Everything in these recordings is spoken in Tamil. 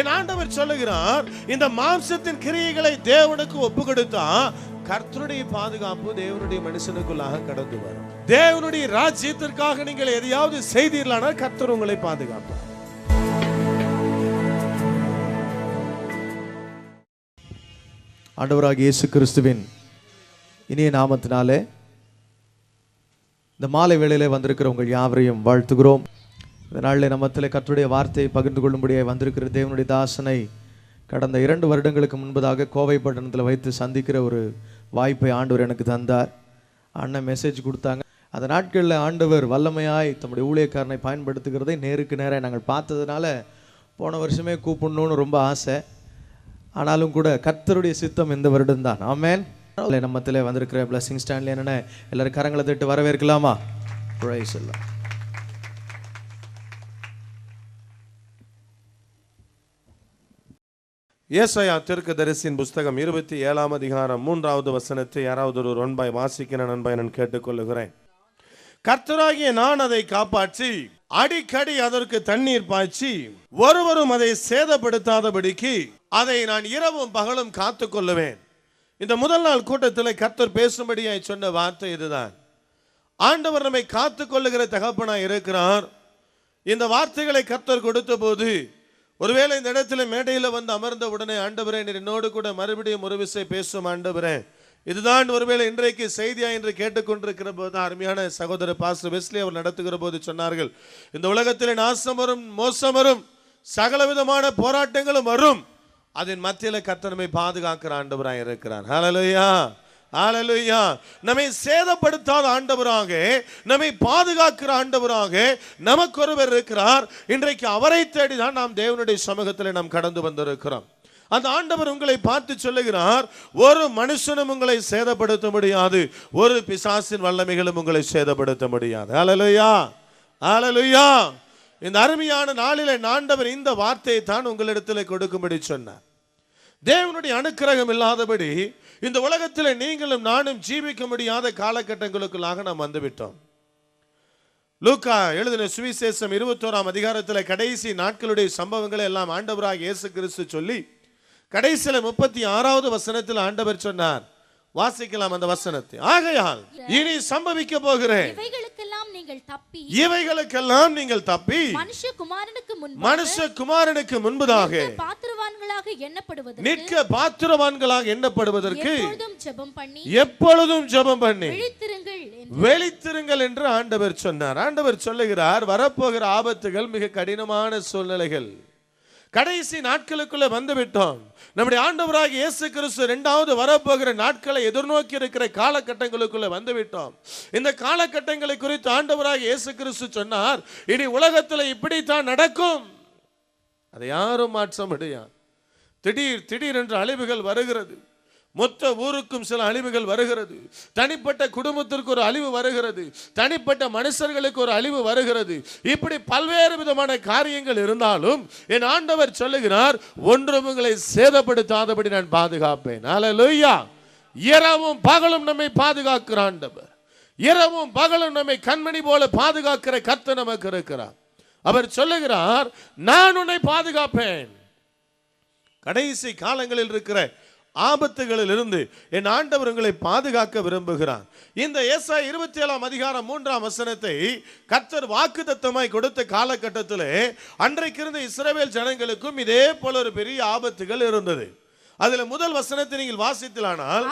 என் ஆண்டவர் சொல்லுகிறார், இந்த மாம்சத்தின் கிரியைகளை தேவனுக்கு ஒப்பு கொடுத்தா கர்த்தருடைய பாதுகாப்பு தேவனுடைய மனுஷனுக்குள்ளாக கடந்து வரும். தேவனுடைய ராஜ்யத்திற்காக நீங்கள் எதையாவது செய்தீர்களானால் கர்த்தர் உங்களை பாதுகாப்பார். ஆண்டவராகிய இயேசு கிறிஸ்துவின் இனிய நாமத்தினாலே இந்த மாலை வேளையிலே வந்திருக்கிற உங்கள் யாவரையும் வாழ்த்துகிறோம். இந்த நாளில் நம்மத்திலே கர்த்தருடைய வார்த்தையை பகிர்ந்து கொள்ளும்படியாக வந்திருக்கிற தேவனுடைய தாசனை கடந்த 2 வருடங்களுக்கு முன்பதாக கோவை பட்டணத்தில் வைத்து சந்திக்கிற ஒரு வாய்ப்பை ஆண்டவர் எனக்கு தந்தார். அண்ணன் மெசேஜ் கொடுத்தாங்க. அந்த நாட்களில் ஆண்டவர் வல்லமையாய் தம்முடைய ஊழியக்காரனை பயன்படுத்துகிறதை நேருக்கு நேராக நாங்கள் பார்த்ததுனால போன வருஷமே கூப்பிடணும்னு ரொம்ப ஆசை. ஆனாலும் கூட கர்த்தருடைய சித்தம் இந்த வருடம் தான். ஆமென். நம்மத்திலே வந்திருக்கிற பிளஸிங் ஸ்டாண்ட்ல என்னென்ன எல்லாரும் கரங்களை தட்டி வரவேற்கலாமா? பிரைஸ் எல்லாம். ஏசாயா தீர்க்கதரிசியின் புஸ்தகம் 27ஆம் அதிகாரம் 3வது வசனத்தை யாராவது ஒரு ஒன்பாய் வாசிக்கிற நண்பாய் நான் கேட்டுக்கொள்ளுகிறேன். கர்த்தராகிய நான் அதை காப்பாற்றி அடிக்கடி அதற்கு தண்ணீர் பாய்ச்சி ஒருவரும் அதை சேதப்படுத்தாதபடிக்கு அதை நான் இரவும் பகலும் காத்து கொள்ளுவேன். இந்த முதல் நாள் கூட்டத்தில் கர்த்தர் பேசும்படியாய் சொன்ன வார்த்தை இதுதான். ஆண்டவர் நம்மை காத்து கொள்ளுகிற தகப்பனாய் இருக்கிறார். இந்த வார்த்தைகளை கர்த்தர் கொடுத்த போது ஒருவேளை இந்த இடத்துல மேடையில் வந்து அமர்ந்த உடனே ஆண்டவரே நீர் என்னோடு கூட மறுபடியும் ஒரு விசை பேசும் ஆண்டவரே, இதுதான் ஒருவேளை இன்றைக்கு செய்தியா என்று கேட்டுக்கொண்டிருக்கிற போது அருமையான சகோதரர் பாஸ்டர் வெஸ்லி அவர் நடத்துகிற போது சொன்னார்கள், இந்த உலகத்தில் நாசம் வரும், மோசம் வரும், சகலவிதமான போராட்டங்களும் வரும், அதன் மத்தியில் கர்த்தர் நம்மை பாதுகாக்கிற ஆண்டவராக இருக்கிறார். ஹல்லேலூயா, ஹல்லேலூயா. நம்மை சேதப்படுத்தாத ஆண்டவராக, நம்மை பாதுகாக்கிற ஆண்டவராக நமக்கு ஒருவர் இருக்கிறார். இன்றைக்கு அவரை தேடிதான் நாம் தேவனுடைய சமூகத்தில் நாம் கடந்து வந்திருக்கிறோம். அந்த ஆண்டவர் உங்களை பார்த்து சொல்லுகிறார், ஒரு மனுஷனும் உங்களை சேதப்படுத்த முடியாது, ஒரு பிசாசின் வல்லமைகளும் உங்களை சேதப்படுத்த முடியாது. ஹல்லேலூயா, ஹல்லேலூயா. இந்த அருமையான நாளிலே ஆண்டவர் இந்த வார்த்தையை தான் உங்களிடத்தில் கொடுக்கும்படி சொன்னார். தேவனுடைய அனுக்கிரகம் இல்லாதபடி இந்த உலகத்தில் நீங்களும் நானும் ஜீவிக்க முடியாத காலகட்டங்களுக்குள்ளாக நாம் வந்துவிட்டோம். லூக்கா எழுதின சுவிசேஷம் 21ஆம் அதிகாரத்தில் கடைசி நாட்களுடைய சம்பவங்களை எல்லாம் ஆண்டவராக இயேசு கிறிஸ்து சொல்லி கடைசியில 36வது வசனத்தில் ஆண்டவர் சொன்னார். வாசிக்கலாம் அந்த வசனத்தை. ஆகையால் இனி சம்பவிக்க போகிறேன் இவைகளுக்கெல்லாம் நீங்கள் தப்பி மனுஷகுமாரனுக்கு முன்பதாக நிற்க பாத்திரவான்களாக எண்ணப்படுவதற்கு எப்பொழுதும் ஜெபம் பண்ணி விழித்திருங்கள் என்று ஆண்டவர் சொன்னார். ஆண்டவர் சொல்லுகிறார், வரப்போகிற ஆபத்துகள் மிக கடினமான சூழ்நிலைகள். கடைசி நாட்களுக்குள்ள வந்துவிட்டோம். நம்முடைய ஆண்டவராகிய இயேசு கிறிஸ்து 2வது வரப்போகிற நாட்களை எதிர்நோக்கி இருக்கிற காலகட்டங்களுக்குள்ள வந்துவிட்டோம். இந்த காலகட்டங்களை குறித்து ஆண்டவராகிய இயேசு கிறிஸ்து சொன்னார், இனி உலகத்தில் இப்படித்தான் நடக்கும், அதை யாரும் மாற்ற முடியாது. திடீர் என்ற அழிவுகள் வருகிறது. மொத்த ஊருக்கும் சில அழிவுகள் வருகிறது. தனிப்பட்ட குடும்பத்திற்கு ஒரு அழிவு வருகிறது. தனிப்பட்ட மனுஷர்களுக்கு ஒரு அழிவு வருகிறது. இப்படி பல்வேறு விதமான காரியங்கள் இருந்தாலும் என் ஆண்டவர் சொல்லுகிறார், ஒன்றும் உங்களை சேதப்படுத்தாதபடி நான் பாதுகாப்பேன். ஹல்லேலூயா. இரவும் பகலும் நம்மை பாதுகாக்கிற ஆண்டவர், இரவும் பகலும் நம்மை கண்மணி போல பாதுகாக்கிற கர்த்தர் நமக்கு இருக்கிறார். அவர் சொல்லுகிறார், நான் உன்னை பாதுகாப்பேன். கடைசி காலங்களில் இருக்கிற ஆபத்துகளில் இருந்து என் ஆண்டவர் உங்களை பாதுகாக்க விரும்புகிறார். இந்த ஏசாயா 27ஆம் அதிகாரம் 3ஆம் வசனத்தை கர்த்தர் வாக்குத்தத்தமாய் கொடுத்த காலகட்டத்திலே அன்றைக்கு இருந்த இஸ்ரவேல் ஜனங்களுக்கும் இதே போல ஒரு பெரிய ஆபத்துகள் இருந்தது. அதுல முதல் வசனத்தை நீங்கள் வாசித்தீர்களானால்,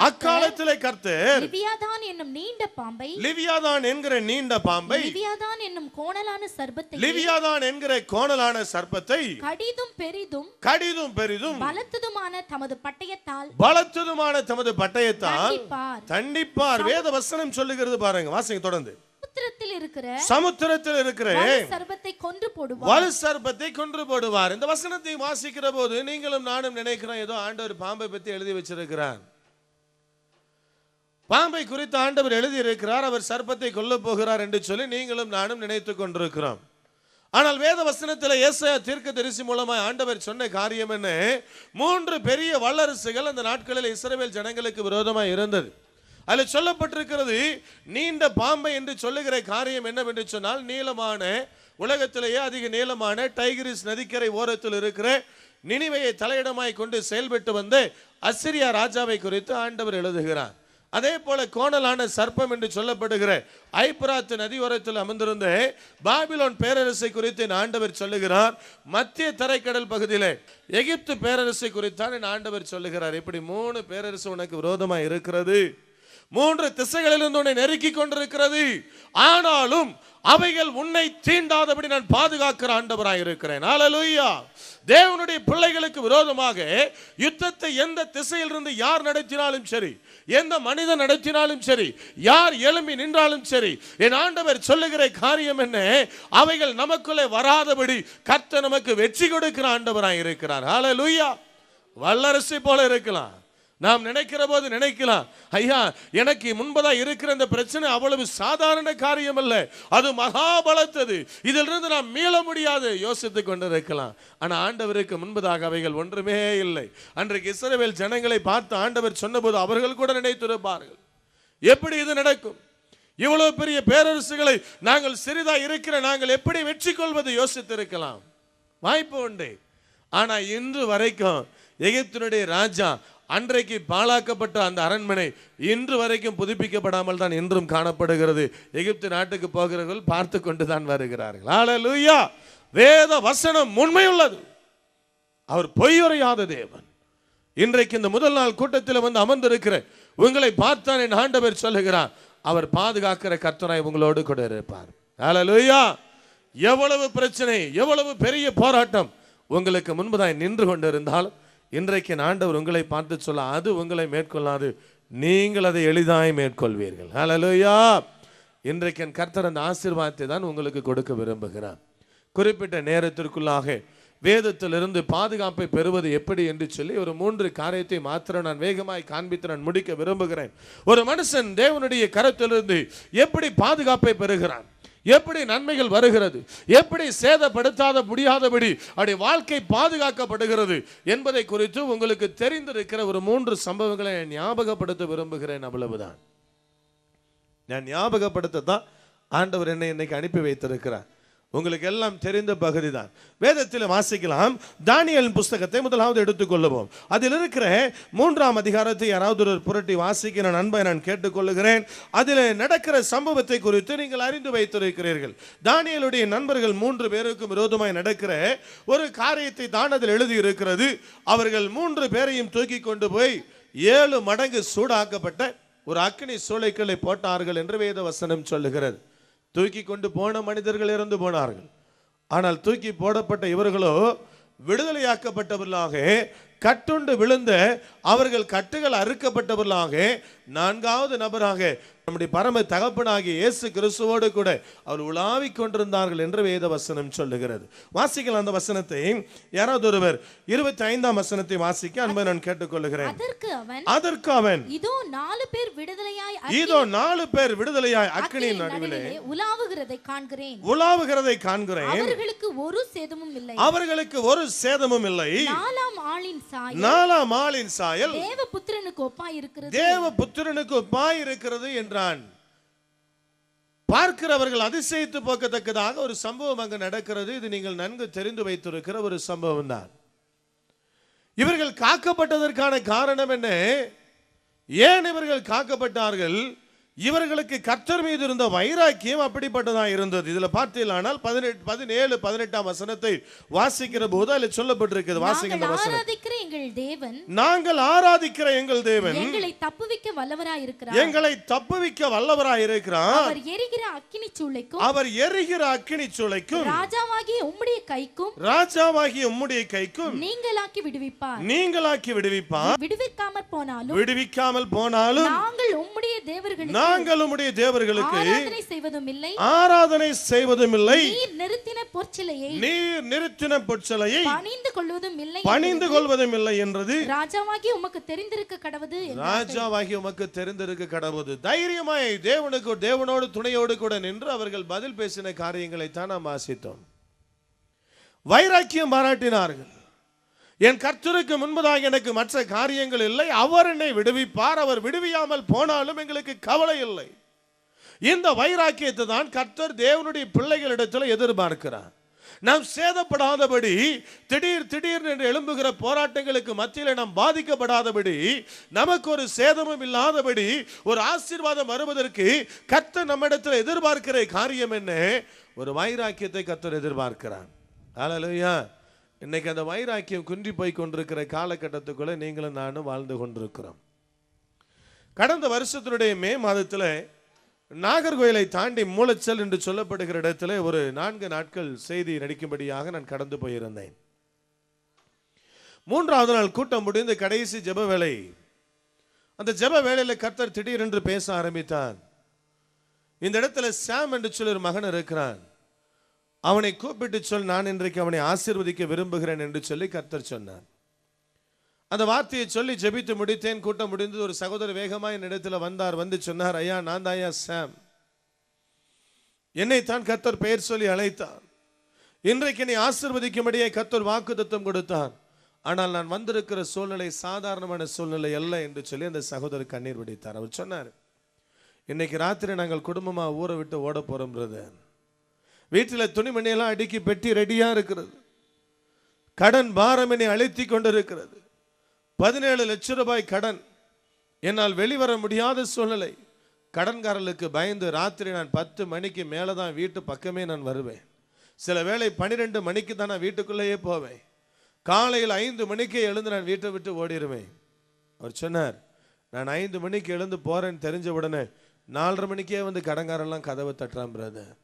அக்காலத்திலே கர்த்தர் லிவியாதான் என்னும் நீண்ட பாம்பை, லிவியாதான் என்கிற நீண்ட பாம்பை, லிவியாதான் என்னும் கோணலான சர்ப்பத்தை, லிவியாதான் என்கிற கோணலான சர்ப்பத்தை, கடிதும் பெரிதும் பலத்ததுமான தமது பட்டயத்தால் தண்டிப்பார். வேத வசனம் சொல்லுகிறது பாருங்க, வாசிங்க தொடர்ந்து. சமுத்திரத்தில் இருக்கிற சர்ப்பத்தை கொன்று போடுவார். இந்த வசனத்தை வாசிக்கிற போது நீங்களும் நானும் நினைக்கிறோம், ஏதோ ஆண்டவர் பாம்பை பற்றி எழுதி வச்சிருக்கிறார், பாம்பை குறித்து ஆண்டவர் எழுதி இருக்கிறார், அவர் சர்ப்பத்தை கொல்ல போகிறார் என்று சொல்லி நீங்களும் நானும் நினைத்துக் கொண்டிருக்கிறோம். ஆனால் வேத வசனத்தில் ஏசாயா தீர்க்கதரிசி மூலமாய் ஆண்டவர் சொன்ன காரியம் என்ன? 3 பெரிய வல்லரசுகள் அந்த நாட்களில் இஸ்ரவேல் ஜனங்களுக்கு விரோதமாய் இருந்தது. அதில் சொல்லப்பட்டிருக்கிறது, நீண்ட பாம்பை என்று சொல்லுகிற காரியம் என்னவென்று சொன்னால், நீளமான உலகத்திலேயே அதிக நீளமான டைகிரிஸ் நதிக்கரை ஓரத்தில் இருக்கிற நினிவேயை தலையிடமாய் கொண்டு செயல்பட்டு வந்த அசிரியா ராஜாவை குறித்து ஆண்டவர் எழுதுகிறார். அதே போல கோணலான சர்ப்பம் என்று சொல்லப்படுகிற ஐப்ராத் நதியோரத்தில் அமர்ந்திருந்த பாபிலோன் பேரரசை குறித்து ஆண்டவர் சொல்லுகிறார். மத்திய தரைக்கடல் பகுதியில் எகிப்து பேரரசை குறித்தான் ஆண்டவர் சொல்லுகிறார். இப்படி 3 பேரரசு உனக்கு விரோதமாக இருக்கிறது, 3 திசைகளிலிருந்து உன்னை நெருக்கி கொண்டிருக்கிறது. ஆனாலும் அவைகள் உன்னை தீண்டாதபடி நான் பாதுகாக்கிற ஆண்டவராய் இருக்கிறேன். ஹல்லேலூயா. தேவனுடைய பிள்ளைகளுக்கு விரோதமாக யுத்தத்தை எந்த திசையிலிருந்து யார் நடத்தினாலும் சரி, எந்த மனிதன் நடத்தினாலும் சரி, யார் எழும்பி நின்றாலும் சரி, என் ஆண்டவர் சொல்லுகிற காரியம் என்ன? அவைகள் நமக்குள்ளே வராதபடி கர்த்தர் நமக்கு வெற்றி கொடுக்கிற ஆண்டவராய் இருக்கிறார். ஹல்லேலூயா. வல்லரசை போல இருக்கலாம், நாம் நினைக்கிற போது நினைக்கலாம், ஐயா எனக்கு முன்பதா இருக்கிற இந்த பிரச்சனை அவ்வளவு சாதாரண காரியம் அல்ல, அது மகாபலத்தது, இதிலிருந்து நாம் மீள முடியாது யோசித்துக் கொண்டிருக்கலாம். ஆனால் ஆண்டவருக்கு முன்பதாக அவைகள் ஒன்றுமே இல்லை. அன்றைக்கு இஸ்ரவேல் ஜனங்களை பார்த்து ஆண்டவர் சொன்னபோது அவர்கள் கூட நினைத்திருப்பார்கள், எப்படி இது நடக்கும்? இவ்வளவு பெரிய பேரரசுகளை நாங்கள் சிறிதா இருக்கிற நாங்கள் எப்படி வெற்றி கொள்வது யோசித்திருக்கலாம், வாய்ப்பு உண்டு. ஆனால் இன்று வரைக்கும் எகிப்தினுடைய ராஜா அன்றைக்கு பாழாக்கப்பட்ட அந்த அரண்மனை இன்று வரைக்கும் புதுப்பிக்கப்படாமல் தான் இன்றும் காணப்படுகிறது. எகிப்து நாட்டுக்கு போகிறவர்கள் பார்த்து கொண்டு தான் வருகிறார்கள். ஹல்லேலூயா. வேத வசனம் உண்மையுள்ளது, அவர் பொய்யுரையாத தேவன். இன்றைக்கு இந்த முதல் நாள் கூட்டத்தில் வந்து அமர்ந்திருக்கிற உங்களை பார்த்தான் என் ஆண்டவர் சொல்லுகிறார், அவர் பாதுகாக்கிற கர்த்தராய் உங்களோடு கூட இருப்பார். ஹல்லேலூயா. எவ்வளவு பிரச்சனை, எவ்வளவு பெரிய போராட்டம் உங்களுக்கு முன்பதாய் நின்று கொண்டிருந்தாலும் இன்றைக்கு ஆண்டவர் உங்களை பார்த்து சொல்ல, அது உங்களை மேற்கொள்ளாது, நீங்கள் அதை எளிதாய் மேற்கொள்வீர்கள். ஹல்லேலூயா. இன்றைக்கு என் கர்த்தர் அந்த ஆசீர்வாதத்தை தான் உங்களுக்கு கொடுக்க விரும்புகிறார். குறிப்பிட்ட நேரத்திற்குள்ளாக வேதத்திலிருந்து பாதுகாப்பை பெறுவது எப்படி என்று சொல்லி ஒரு 3 காரியத்தை மாத்திரம் நான் வேகமாய் காண்பித்து நான் முடிக்க விரும்புகிறேன். ஒரு மனுஷன் தேவனுடைய கரத்திலிருந்து எப்படி பாதுகாப்பை பெறுகிறான், எப்படி நன்மைகள் வருகிறது, எப்படி சேதப்படுத்தாத முடியாதபடி அவருடைய வாழ்க்கை பாதுகாக்கப்படுகிறது என்பதை குறித்து உங்களுக்கு தெரிந்திருக்கிற ஒரு 3 சம்பவங்களை ஞாபகப்படுத்த விரும்புகிறேன். அவ்வளவுதான். நான் ஞாபகப்படுத்தத்தான் ஆண்டவர் என்னை இன்னைக்கு அனுப்பி வைத்திருக்கிறார். உங்களுக்கு எல்லாம் தெரிந்த பகுதி தான். வேதத்தில் வாசிக்கலாம். தானியேல் புஸ்தகத்தை முதலாவது எடுத்துக்கொள்ளுவோம். அதில் இருக்கிற 3ஆம் அதிகாரத்தை யாராவது ஒரு புரட்டி வாசிக்கிற நண்பை நான் கேட்டுக்கொள்ளுகிறேன். அதில் நடக்கிற சம்பவத்தை குறித்து நீங்கள் அறிந்து வைத்திருக்கிறீர்கள். தானியேலுடைய நண்பர்கள் 3 பேருக்கும் விரோதமாய் நடக்கிற ஒரு காரியத்தை தான் அதில் எழுதி இருக்கிறது. அவர்கள் 3 பேரையும் தூக்கி கொண்டு போய் 7 மடங்கு சூடாக்கப்பட்ட ஒரு அக்கினி சூளைக்குள்ளே போட்டார்கள் என்று வேத வசனம் சொல்லுகிறது. தூக்கி கொண்டு போன மனிதர்கள் இறந்து போனார்கள். ஆனால் தூக்கி போடப்பட்ட இவர்களோ விடுதலையாக்கப்பட்டவர்களாக, கட்டுண்டு விழுந்த அவர்கள் கட்டுகள் அறுக்கப்பட்டவர்களாக, 4வது நபராக நம்முடைய பரம தகப்பனாகிய இயேசு கிறிஸ்துவோடு கூட அவர் உலாவிக் கொண்டிருந்தார்கள் என்று வேத வசனம் சொல்லுகிறது. வாசிக்கலாம் அந்த வசனத்தை. யாராவது ஒருவர் 25ஆம் வசனத்தை வாசிக்க அன்பை நான் கேட்டுக்கொள்ளுகிறேன். அதற்கு அவன் இதோ 4 பேர் விடுதலையாய் அக்கினியின் நடுவிலே உலாவுகிறதை காண்கிறேன். அவர்களுக்கு ஒரு சேதமும் இல்லை. 4ஆம் ஆளின் சாயல் தேவபுத்திரனுக்கு ஒப்பாய் இருக்கிறது என்றான். பார்க்கிறவர்கள் அதிசயித்து போக்கத்தக்கதாக ஒரு சம்பவம் அங்கு நடக்கிறது. இது நீங்கள் நன்கு தெரிந்து வைத்திருக்கிற ஒரு சம்பவம் தான். இவர்கள் காக்கப்பட்டதற்கான காரணம் என்ன? ஏன் இவர்கள் காக்கப்பட்டார்கள்? இவர்களுக்கு கர்த்தர் மீது இருந்த வைராக்கியம் அப்படிப்பட்டதா இருந்தது. இதுல பார்த்தீங்களானால் 17, 18ஆம் வசனத்தை வாசிக்கிற போது அதில் சொல்லப்பட்டிருக்கிறது. வாசிக்கிற வசனம், நாங்கள் ஆராதிக்கிற எங்கள் தேவன் எங்களை தப்புவிக்க வல்லவராய் இருக்கிறார். அவர் எரிகிற அக்கினி சூளைக்கும் ராஜாவாகிய உம்முடைய கைக்கும் நீங்களாக்கி விடுவிப்பார். விடுவிக்காமல் போனாலும் நாங்கள் உம்முடைய தேவர்களுக்கு ஆராதனை செய்வதும் இல்லை. நீர் நிறுத்தின பொற்சிலையை பணிந்து கொள்வதும் இல்லை என்றது. ராஜாவாகி உமக்கு தெரிந்திருக்க கடவுது. தைரியமாய் தேவனோடு துணையோடு கூட நின்று அவர்கள் பதில் பேசின காரியங்களை தான் நாம் வாசித்தோம். வைராக்கியம் பாராட்டினார்கள். என் கர்த்தருக்கு முன்பதாக எனக்கு மற்ற காரியங்கள் இல்லை, அவர் என்னை விடுவிப்பார். அவர் விடுவியாமல் போனாலும் எங்களுக்கு கவலை இல்லை. இந்த வைராக்கியத்தை தான் கர்த்தர் தேவனுடைய பிள்ளைகளிடத்தில் எதிர்பார்க்கிறார். நாம் சேதப்படாதபடி, திடீர் என்று எழும்புகிற போராட்டங்களுக்கு மத்தியில் நாம் பாதிக்கப்படாதபடி, நமக்கு ஒரு சேதமும் இல்லாதபடி ஒரு ஆசீர்வாதம் வருவதற்கு கர்த்தர் நம்மிடத்தில் எதிர்பார்க்கிற காரியம் என்ன? ஒரு வைராக்கியத்தை கர்த்தர் எதிர்பார்க்கிறார். ஹல்லேலூயா. இன்னைக்கு அந்த வைராக்கியம் குன்றி போய் கொண்டிருக்கிற காலகட்டத்துக்குள்ள நீங்களும் நானும் வாழ்ந்து கொண்டிருக்கிறோம். கடந்த வருஷத்தினுடைய மே மாதத்தில் நாகர்கோயிலை தாண்டி மூலச்சல் என்று சொல்லப்படுகிற இடத்துல ஒரு 4 நாட்கள் செய்தி நடிக்கும்படியாக நான் கடந்து போயிருந்தேன். 3வது நாள் கூட்டம் முடிந்து கடைசி ஜெப வேளை. அந்த ஜெப வேளையில கர்த்தர் திடீரென்று பேச ஆரம்பித்தார். இந்த இடத்துல சாம் என்று சொல்லி ஒரு மகன் இருக்கிறான், அவனை கூப்பிட்டு சொல், நான் இன்றைக்கு அவனை ஆசீர்வதிக்க விரும்புகிறேன் என்று சொல்லி கர்த்தர் சொன்னார். அந்த வார்த்தையை சொல்லி ஜெபித்து முடித்தேன். கூட்டம் முடிந்து ஒரு சகோதரர் வேகமாக என் இடத்துல வந்தார். வந்து சொன்னார், ஐயா நான் தான் ஐயா சாம், என்னைத்தான் கர்த்தர் பெயர் சொல்லி அழைத்தார். இன்றைக்கு நீ ஆசீர்வதிக்கும்படியே கர்த்தர் வாக்குத்தத்தம் கொடுத்தார். ஆனால் நான் வந்திருக்கிற சூழ்நிலை சாதாரணமான சூழ்நிலை அல்ல என்று சொல்லி அந்த சகோதரர் கண்ணீர் வடித்தார். அவர் சொன்னார், இன்னைக்கு ராத்திரி நாங்கள் குடும்பமா ஊரை விட்டு ஓட போறோம் பிரதர். வீட்டில் துணிமணியெல்லாம் அடுக்கி பெட்டி ரெடியா இருக்கிறது. கடன் பாரம் என்னை அழுத்தி கொண்டிருக்கிறது. 17 லட்சம் ரூபாய் கடன். என்னால் வெளிவர முடியாத சூழ்நிலை. கடன்காரர்களுக்கு பயந்து ராத்திரி நான் 10 மணிக்கு மேலே தான் வீட்டு பக்கமே நான் வருவேன். சில வேளை 12 மணிக்கு தான் நான் வீட்டுக்குள்ளேயே போவேன். காலையில் 5 மணிக்கே எழுந்து நான் வீட்டை விட்டு ஓடிடுவேன். அவர் சொன்னார், நான் 5 மணிக்கு எழுந்து போறேன்னு தெரிஞ்ச உடனே 4:30 மணிக்கே வந்து கடன்காரெல்லாம் கதவை தட்டுறான் பிரதர்.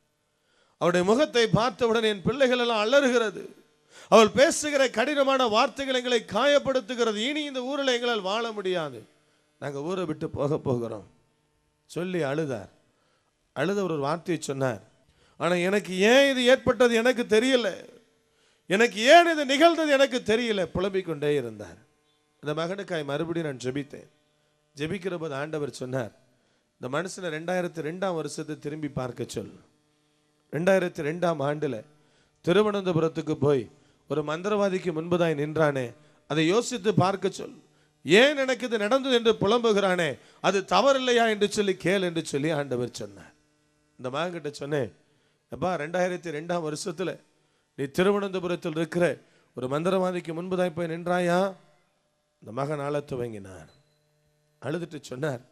அவருடைய முகத்தை பார்த்தவுடன் என் பிள்ளைகள் எல்லாம் அலறுகிறது. அவள் பேசுகிற கடினமான வார்த்தைகள் எங்களை காயப்படுத்துகிறது. இனி இந்த ஊரில் எங்களால் வாழ முடியாது, நாங்கள் ஊரை விட்டு போக போகிறோம் சொல்லி அழுதார். அழுத ஒரு வார்த்தையை சொன்னார், ஆனால் எனக்கு ஏன் இது ஏற்பட்டது எனக்கு தெரியல, எனக்கு ஏன் இது நிகழ்ந்தது எனக்கு தெரியல, புலம்பிக் கொண்டே இருந்தார். அந்த மகனுக்காய் மறுபடியும் நான் ஜெபித்தேன். ஜெபிக்கிற போது ஆண்டவர் சொன்னார், இந்த மனுஷனை 2002ஆம் வருஷத்தை திரும்பி பார்க்க சொல். 2002ஆம் ஆண்டில் திருவனந்தபுரத்துக்கு போய் ஒரு மந்திரவாதிக்கு முன்பதாய் நின்றானே, அதை யோசித்து பார்க்க சொல். ஏன் எனக்கு இது நடந்தது என்று புலம்புகிறானே, அது தவறில்லையா என்று சொல்லி கேள் என்று சொல்லி ஆண்டவர் சொன்னார். இந்த மகன்கிட்ட சொன்னேன், அப்பா 2002ஆம் வருஷத்துல நீ திருவனந்தபுரத்தில் இருக்கிற ஒரு மந்திரவாதிக்கு முன்பதாய் போய் நின்றாயா? இந்த மகன் ஆள துவங்கினார். அழுதுட்டு சொன்னார்,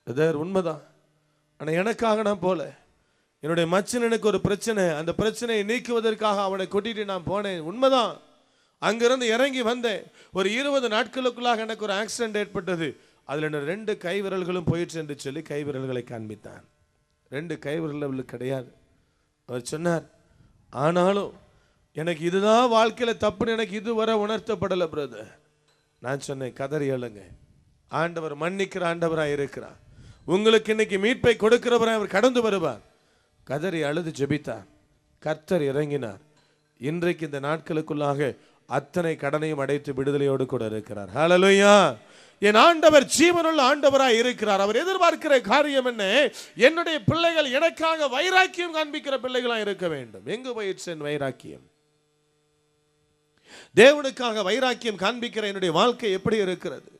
பிரதர் உண்மைதான், ஆனால் எனக்காக நான் போல, என்னுடைய மச்சனனுக்கு ஒரு பிரச்சனை, அந்த பிரச்சனையை நீக்குவதற்காக அவனை கூட்டிட்டு நான் போனேன். உண்மைதான், அங்கிருந்து இறங்கி வந்தேன். ஒரு 20 நாட்களுக்குள்ளாக எனக்கு ஒரு ஆக்சிடென்ட் ஏற்பட்டது. அதில் என்ன 2 கை விரல்களும் போயிடுச்சு என்று சொல்லி கை விரல்களை காண்பித்தான். 2 கை விரல்கள் கிடையாது. அவர் சொன்னார், ஆனாலும் எனக்கு இதுதான் வாழ்க்கையில் தப்புன்னு எனக்கு இதுவரை உணர்த்தப்படலை பிரதர். நான் சொன்னேன், கதறி எழுங்க, ஆண்டவர் மன்னிக்கிற ஆண்டவராக இருக்கிறார். உங்களுக்கு இன்னைக்கு மீட்பை கொடுக்கிறவராய் அவர் கடந்து வருவார். கதறி அழுது ஜெபித்தார். கர்த்தர் இறங்கினார். இன்றைக்கு இந்த நாட்களுக்குள்ளாக அத்தனை கடனையும் அடைத்து விடுதலையோடு கூட இருக்கிறார். ஹல்லேலூயா. என் ஆண்டவர் ஜீவனுள்ள ஆண்டவராய் இருக்கிறார். அவர் எதிர்பார்க்கிற காரியம் என்ன? என்னுடைய பிள்ளைகள் எனக்காக வைராக்கியம் காண்பிக்கிற பிள்ளைகளாக இருக்க வேண்டும். எங்கு போயிடுச்சு என் வைராக்கியம்? தேவனுக்காக வைராக்கியம் காண்பிக்கிற என்னுடைய வாழ்க்கை எப்படி இருக்கிறது?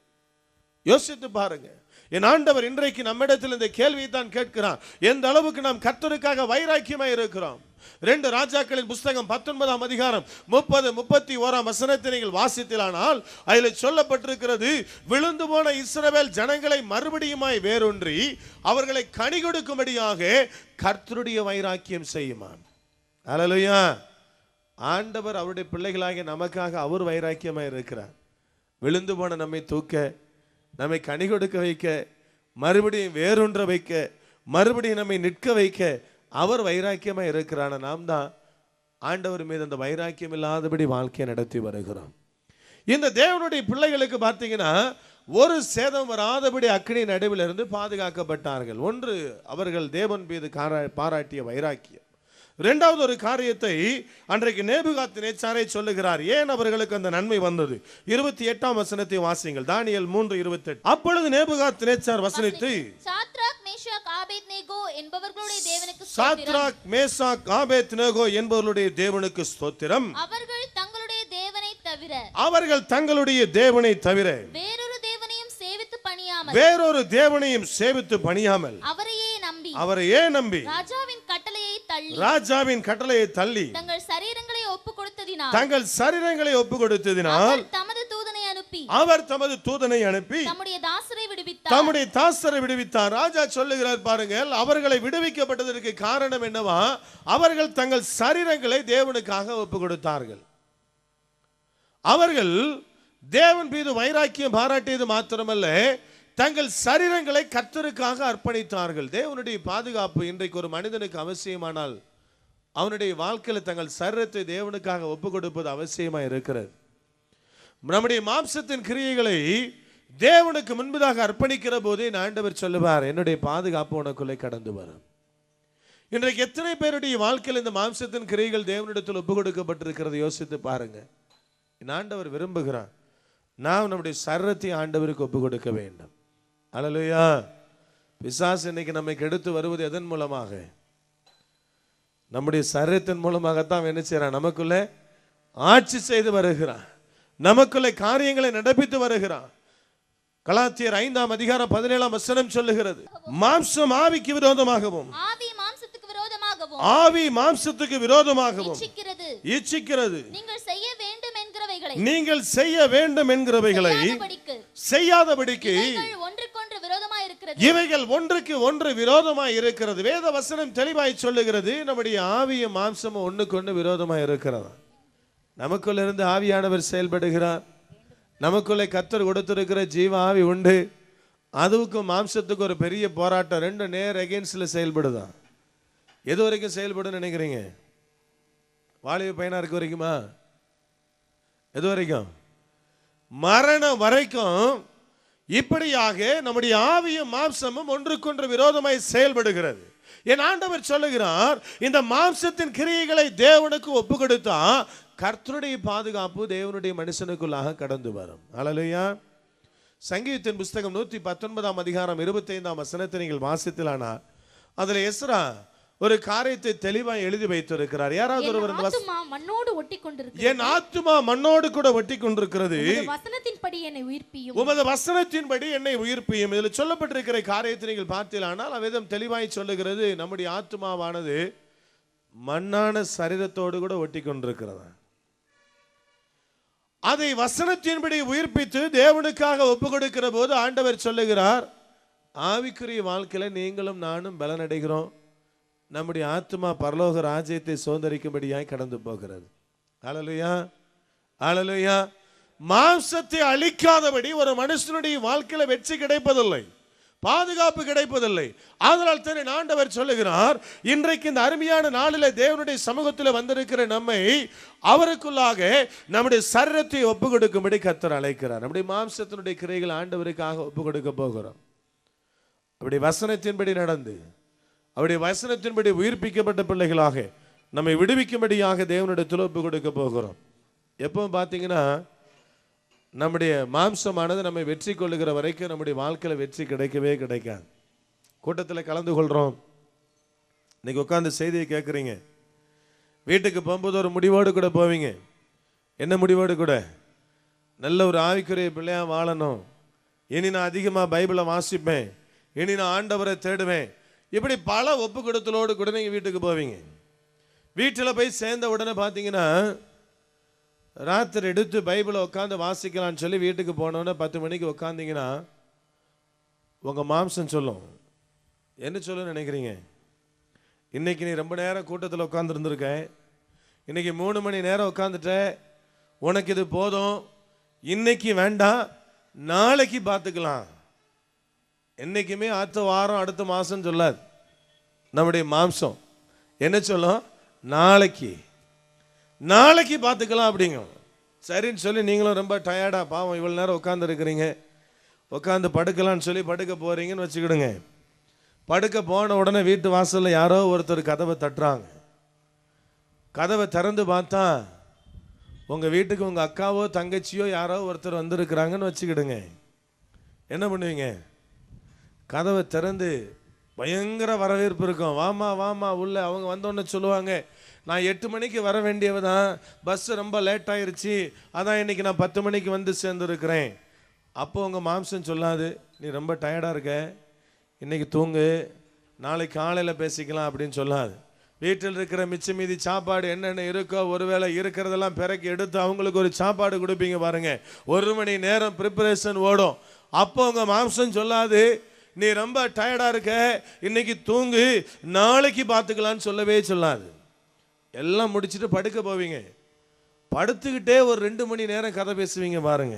யோசித்து பாருங்க. என் ஆண்டவர் இன்றைக்கு நம்மிடத்தில் இந்த கேள்வியை தான் கேட்கிறான், எந்த அளவுக்கு நாம் கர்த்தருக்காக வைராக்கியமாய் இருக்கிறோம். 2 ராஜாக்களின் புஸ்தகம் 19ஆம் அதிகாரம் 30-31ஆம் வசனத்தை நீங்கள் வாசித்தீர்களானால் அதில் சொல்லப்பட்டிருக்கிறது, விழுந்து போன இஸ்ரவேல் ஜனங்களை மறுபடியுமாய் வேரூன்றி அவர்களை கனி கொடுக்கும்படியாக கர்த்தருடைய வைராக்கியம் செய்யுமாம். ஹல்லேலூயா. ஆண்டவர் அவருடைய பிள்ளைகளாகிய நமக்காக அவர் வைராக்கியமாய் இருக்கிறார். விழுந்து போன நம்மை தூக்க, நம்மை கனி கொடுக்க வைக்க, மறுபடியும் வேறொன்ற வைக்க, மறுபடியும் நம்மை நிற்க வைக்க அவர் வைராக்கியமா இருக்கிறான. நாம் தான் ஆண்டவர் மீது அந்த வைராக்கியம் இல்லாதபடி வாழ்க்கையை நடத்தி வருகிறோம். இந்த தேவனுடைய பிள்ளைகளுக்கு பார்த்தீங்கன்னா ஒரு சேதம் வராதபடி அக்கினி நடுவில் இருந்து பாதுகாக்கப்பட்டார்கள். ஒன்று, அவர்கள் தேவன் மீது பாராட்டிய வைராக்கியம். இரண்டாவது ஒரு காரியத்தை அன்றைக்கு நேபுகாத்நேச்சாரை சொல்லுகிறார். ஏன் அவர்களுக்கு அந்த நன்மை வந்தது? 28ஆம் வசனத்தை வாசியுங்கள். தானியேல் 3:28. அப்பொழுது நேபுகாத்நேச்சார் வசனித்து, சாத்ராக் மேஷாக் ஆபேத்நேகோ என்பவர்களுடைய தேவனுக்கு ஸ்தோத்திரம். சாத்ராக் மேஷாக் ஆபேத்நேகோ என்பவர்களுடைய தேவனுக்கு ஸ்தோத்திரம். அவர்கள் தங்களுடைய தேவனை தவிர வேறொரு தேவனையும் சேவித்து பணியாமல் நம்பி அவரையே நம்பி ராஜாவின் கட்டளையை தள்ளி தங்கள் சரீரங்களை ஒப்பு கொடுத்ததினால் அவர் தமது தூதனை அனுப்பி தம்முடைய தாசரை விடுவித்தார். ராஜா சொல்லுகிறார் பாருங்கள், அவர்களை விடுவிக்கப்பட்டதற்கு காரணம் என்னவா? அவர்கள் தங்கள் சரீரங்களை தேவனுக்காக ஒப்பு கொடுத்தார்கள். அவர்கள் தேவன் மீது வைராக்கியம் பாராட்டியது மாத்திரமல்ல, தங்கள் சரீரங்களை கர்த்தருக்காக அர்ப்பணித்தார்கள். தேவனுடைய பாதுகாப்பு இன்றைக்கு ஒரு மனிதனுக்கு அவசியமானால் அவனுடைய வாழ்க்கையில் தங்கள் சரீரத்தை தேவனுக்காக ஒப்பு கொடுப்பது அவசியமா இருக்கிறது. நம்முடைய மாம்சத்தின் கிரியைகளை தேவனுக்கு முன்பதாக அர்ப்பணிக்கிற போதே ஆண்டவர் சொல்லுவார், என்னுடைய பாதுகாப்பு உனக்குள்ளே கடந்து வரும். இன்றைக்கு எத்தனை பேருடைய வாழ்க்கையில் இந்த மாம்சத்தின் கிரியைகள் தேவனிடத்தில் ஒப்பு கொடுக்கப்பட்டிருக்கிறது யோசித்து பாருங்க. ஆண்டவர் விரும்புகிறார் நாம் நம்முடைய சரீரத்தை ஆண்டவருக்கு ஒப்பு கொடுக்க வேண்டும். அல்லேலூயா. பிசாசு இன்னைக்கு நம்மை கெடுத்து வருவது எதன் மூலமாக? நம்முடைய சரீரத்தின் மூலமாகத்தான் என்ன செய்யறான்? நமக்குள்ளே ஆட்சி செய்து வருகிறான், நமக்குள்ளே காரியங்களை நடப்பித்து வருகிறான். கலாத்தியர் 5ஆம் அதிகாரம் 17ஆம் வசனம் சொல்லுகிறது, மாம்சம் ஆவிக்கு விரோதமாகவும் ஆவி மாம்சத்துக்கு விரோதமாகவும் இச்சிக்கிறது. நீங்கள் செய்ய வேண்டும் என்கிறவைகளை செய்யாதபடிக்கு இவைகள் ஒன்றுக்கு ஒன்று விரோதமாய் இருக்கிறது. வேத வசனம் தெளிவாய் சொல்லுகிறது, நம்முடைய ஆவியும் மாம்சமும் ஒன்றுக்கு ஒன்று விரோதமாய் இருக்கிறது. நமக்குள்ள இருந்து ஆவியானவர் செயல்படுகிறார். நமக்குள்ளே கர்த்தர் கொடுத்திருக்கிற ஜீவ ஆவி உண்டு. அதுக்கும் மாம்சத்துக்கு ஒரு பெரிய போராட்டம். ரெண்டு நேர் அகெயின்ஸ்ட்ல செயல்படுதான். எது வரைக்கும் செயல்படும் நினைக்கிறீங்க? வாலிப பையனா இருக்க வரைக்குமா? எது வரைக்கும்? மரணம் வரைக்கும் இப்படியாக நம்முடைய ஆவியும் மாம்சமும் ஒன்றுக்கொன்று விரோதமாய் செயல்படுகிறது. என் ஆண்டவர் சொல்லுகிறார், இந்த மாம்சத்தின் கிரியைகளை தேவனுக்கு ஒப்பு கொடுத்தா கர்த்தருடைய பாதுகாப்பு தேவனுடைய மனுஷனுக்குள்ளாக கடந்து வரும். அல்லேலூயா. சங்கீதத்தின் புஸ்தகம் 119ஆம் அதிகாரம் 25ஆம் வசனத்தை நீங்கள் வாசித்தீர்களானால் அதில் எஸ்ரா ஒரு காரியத்தை தெளிவாக எழுதி வைத்திருக்கிறார். யாராவது ஒருவர் மண்ணோடு ஒட்டிக்கொண்டிருக்கிறது, என் ஆத்துமா மண்ணோடு கூட ஒட்டிக்கொண்டிருக்கிறது, வசனத்தின்படி என்னை உயிர்ப்பியும், உமது வசனத்தின்படி என்னை உயிர்ப்பியும். இதில் சொல்லப்பட்டிருக்கிற காரியத்தை நீங்கள் பார்த்தீர்களானால் அவ்விதம் தெளிவாய் சொல்லுகிறது, நம்முடைய ஆத்துமாவானது மண்ணான சரீரத்தோடு கூட ஒட்டிக்கொண்டிருக்கிறது. அதை வசனத்தின்படி உயிர்ப்பித்து தேவனுக்காக ஒப்பு கொடுக்கிற போது ஆண்டவர் சொல்லுகிறார், ஆவிக்குரிய வாழ்க்கையில நீங்களும் நானும் பலனடைகிறோம். நம்முடைய ஆத்மா பரலோக ராஜ்யத்தை சுதந்தரிக்கும்படியாய் கடந்து போகிறது. அல்லேலூயா, அல்லேலூயா. மாம்சத்தை அழிக்காதபடி ஒரு மனுஷனுடைய வாழ்க்கையில வெற்றி கிடைப்பதில்லை, பாதுகாப்பு கிடைப்பதில்லை. அதனால் தான் ஆண்டவர் சொல்லுகிறார், இன்றைக்கு இந்த அருமையான நாளில் தேவனுடைய சமூகத்தில் வந்திருக்கிற நம்மை அவருக்குள்ளாக நம்முடைய சரீரத்தை ஒப்பு கொடுக்கும்படி கர்த்தர் அழைக்கிறார். நம்முடைய மாம்சத்தினுடைய கிரைகள் ஆண்டவருக்காக ஒப்பு கொடுக்க போகிறோம். அப்படி வசனத்தின்படி நடந்து அவருடைய வசனத்தின்படி உயிர்ப்பிக்கப்பட்ட பிள்ளைகளாக நம்மை விடுவிக்கும்படியாக தேவனிடத்தில் ஒப்பு கொடுக்க போகிறோம். எப்பவும் பார்த்தீங்கன்னா நம்முடைய மாம்சமானது நம்மை வெற்றி கொள்ளுகிற வரைக்கும் நம்முடைய வாழ்க்கையில் வெற்றி கிடைக்கவே கிடைக்காது. கூட்டத்தில் கலந்து கொள்கிறோம், இன்னைக்கு உட்காந்து செய்தியை கேட்குறீங்க, வீட்டுக்கு போகும்போது ஒரு முடிவோடு கூட போவீங்க. என்ன முடிவோடு கூட? நல்ல ஒரு ஆவிக்குரிய பிள்ளையா வாழணும், இனி நான் அதிகமாக பைபிளை வாசிப்பேன், இனி நான் ஆண்டவரை தேடுவேன். இப்படி பல ஒப்பு கொடுத்தலோடு கூட நீங்கள் வீட்டுக்கு போவீங்க. வீட்டில் போய் சேர்ந்த உடனே பார்த்தீங்கன்னா ராத்திரி எடுத்து பைபிளை உட்காந்து வாசிக்கலான்னு சொல்லி வீட்டுக்கு போனோன்னே 10 மணிக்கு உட்காந்திங்கன்னா உங்கள் மாம்சம் சொல்லும். என்ன சொல்லுன்னு நினைக்கிறீங்க? இன்னைக்கு நீ ரொம்ப நேரம் கூட்டத்தில் உட்காந்துருந்துருக்க, இன்னைக்கு 3 மணி நேரம் உட்காந்துட்ட, உனக்கு இது போதும், இன்னைக்கு வேண்டாம், நாளைக்கு பார்த்துக்கலாம். என்னைக்குமே அடுத்த வாரம் அடுத்த மாதம் சொல்லாது. நம்முடைய மாம்சம் என்ன சொல்லும்? நாளைக்கு நாளைக்கு பார்த்துக்கலாம் அப்படிங்க. சரின்னு சொல்லி நீங்களும் ரொம்ப டயர்டா, பாவம் இவ்வளோ நேரம் உட்காந்து இருக்கிறீங்க, உட்காந்து படுக்கலான்னு சொல்லி படுக்க போறீங்கன்னு வச்சுக்கிடுங்க. படுக்க போன உடனே வீட்டு வாசலில் யாரோ ஒருத்தர் கதவை தட்டுறாங்க. கதவை திறந்து பார்த்தா உங்கள் வீட்டுக்கு உங்கள் அக்காவோ தங்கச்சியோ யாரோ ஒருத்தர் வந்திருக்கிறாங்கன்னு வச்சுக்கிடுங்க. என்ன பண்ணுவீங்க? கதவை திறந்து பயங்கர வரவேற்பு இருக்கும். வாமா வாமா உள்ள. அவங்க வந்தோடனே சொல்லுவாங்க, நான் 8 மணிக்கு வர வேண்டியவ தான், பஸ் ரொம்ப லேட் ஆயிருச்சு, அதான் இன்னைக்கு நான் 10 மணிக்கு வந்து சேர்ந்துருக்கிறேன். அப்போ உங்கள் மாம்சம் சொல்லாது, நீ ரொம்ப டயர்டாக இருக்க, இன்னைக்கு தூங்கு, நாளைக்கு காலையில் பேசிக்கலாம் அப்படின்னு சொல்லாது. வீட்டில் இருக்கிற மிச்ச மீதி சாப்பாடு என்னென்ன இருக்கோ ஒருவேளை இருக்கிறதெல்லாம் பிறக்கி எடுத்து அவங்களுக்கு ஒரு சாப்பாடு கொடுப்பீங்க பாருங்க. 1 மணி நேரம் ப்ரிப்பரேஷன் ஓடும். அப்போ உங்கள் மாம்சம் சொல்லாது, நீ ரொம்ப டயர்டாக இருக்க, இன்னைக்கு தூங்கு, நாளைக்கு பார்த்துக்கலான்னு சொல்லவே சொல்லாது. எல்லாம் முடிச்சுட்டு படுக்க போவீங்க. படுத்துக்கிட்டே ஒரு 2 மணி நேரம் கதை பேசுவீங்க பாருங்க.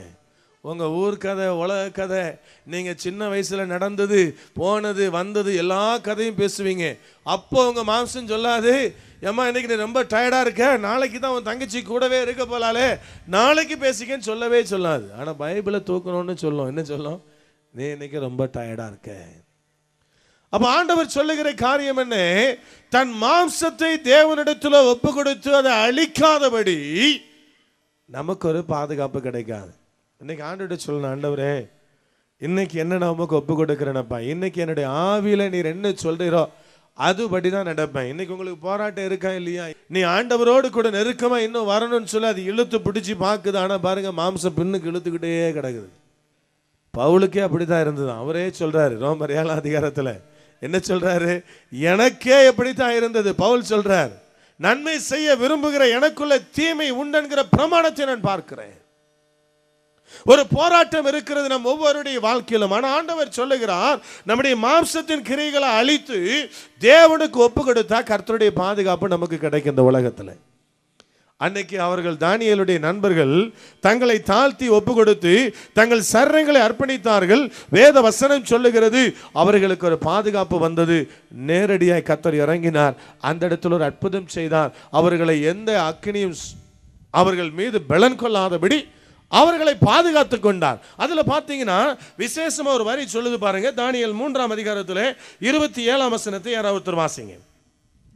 உங்கள் ஊர் கதை, உலக கதை, நீங்கள் சின்ன வயசில் நடந்தது போனது வந்தது எல்லா கதையும் பேசுவீங்க. அப்போ உங்கள் மாம்சம் சொல்லாது, ஏம்மா இன்னைக்கு நீ ரொம்ப டயர்டாக இருக்க, நாளைக்கு தான் உன் தங்கச்சி கூடவே இருக்க போலாலே, நாளைக்கு பேசிக்கன்னு சொல்லவே சொல்லாது. ஆனால் பைபிளை தூக்கணும்னு சொல்லும். என்ன சொல்லும்? நீ இன்னைக்கு ரொம்ப டயர்டாக இருக்க. அப்போ ஆண்டவர் சொல்லுகிற காரியம் என்ன? தன் மாம்சத்தை தேவனிடத்தில் ஒப்பு கொடுத்து அதை அழிக்காதபடி நமக்கு ஒரு பாதுகாப்பு கிடைக்காது. இன்னைக்கு ஆண்டவர்கிட்ட சொல்லணும், ஆண்டவரே இன்னைக்கு என்ன நான் உமக்கு ஒப்பு கொடுக்குறேனப்பா, இன்னைக்கு என்னுடைய ஆவியில நீர் என்ன சொல்றீரோ அதுபடி தான் நடப்பேன். இன்னைக்கு உங்களுக்கு போராட்டம் இருக்கா இல்லையா, நீ ஆண்டவரோடு கூட நெருக்கமா இன்னும் வரணும்னு சொல்லி அது இழுத்து பிடிச்சி பார்க்குது. ஆனால் பாருங்க, மாம்சம் பின்னுக்கு இழுத்துக்கிட்டே கிடக்குது. பவுலுக்கே அப்படித்தான் இருந்தது. அவரே சொல்றாரு ரோமர் 7ஆம் அதிகாரத்தில் என்ன சொல்றாரு? எனக்கே எப்படித்தான் இருந்தது. பவுல் சொல்றார், நன்மை செய்ய விரும்புகிற எனக்குள்ள தீமை உண்டென்கிற பிரமாணத்தை நான் பார்க்கிறேன். ஒரு போராட்டம் இருக்கிறது நம் ஒவ்வொருடைய வாழ்க்கையிலும். ஆனால் ஆண்டவர் சொல்லுகிறார், நம்முடைய மாம்சத்தின் கிரியைகளை அழித்து தேவனுக்கு ஒப்பு கொடுத்தா கர்த்தருடைய பாதுகாப்பு நமக்கு கிடைக்கும் இந்த உலகத்தில். அன்னைக்கு அவர்கள் தானியேலுடைய நண்பர்கள் தங்களை தாழ்த்தி ஒப்பு கொடுத்து தங்கள் சரீரங்களை அர்ப்பணித்தார்கள். வேத வசனம் சொல்லுகிறது, அவர்களுக்கு ஒரு பாதுகாப்பு வந்தது. நேரடியாய் கர்த்தர் இறங்கினார், அந்த இடத்துல ஒரு அற்புதம் செய்தார். அவர்களை எந்த அக்கினியும் அவர்கள் மீது பலன் கொள்ளாதபடி அவர்களை பாதுகாத்து கொண்டார். அதுல பாத்தீங்கன்னா விசேஷமா ஒரு வரி சொல்லுது பாருங்க. தானியேல் 3ஆம் அதிகாரத்தில் 27ஆம் வசனத்தை யாராவது வாசிங்க.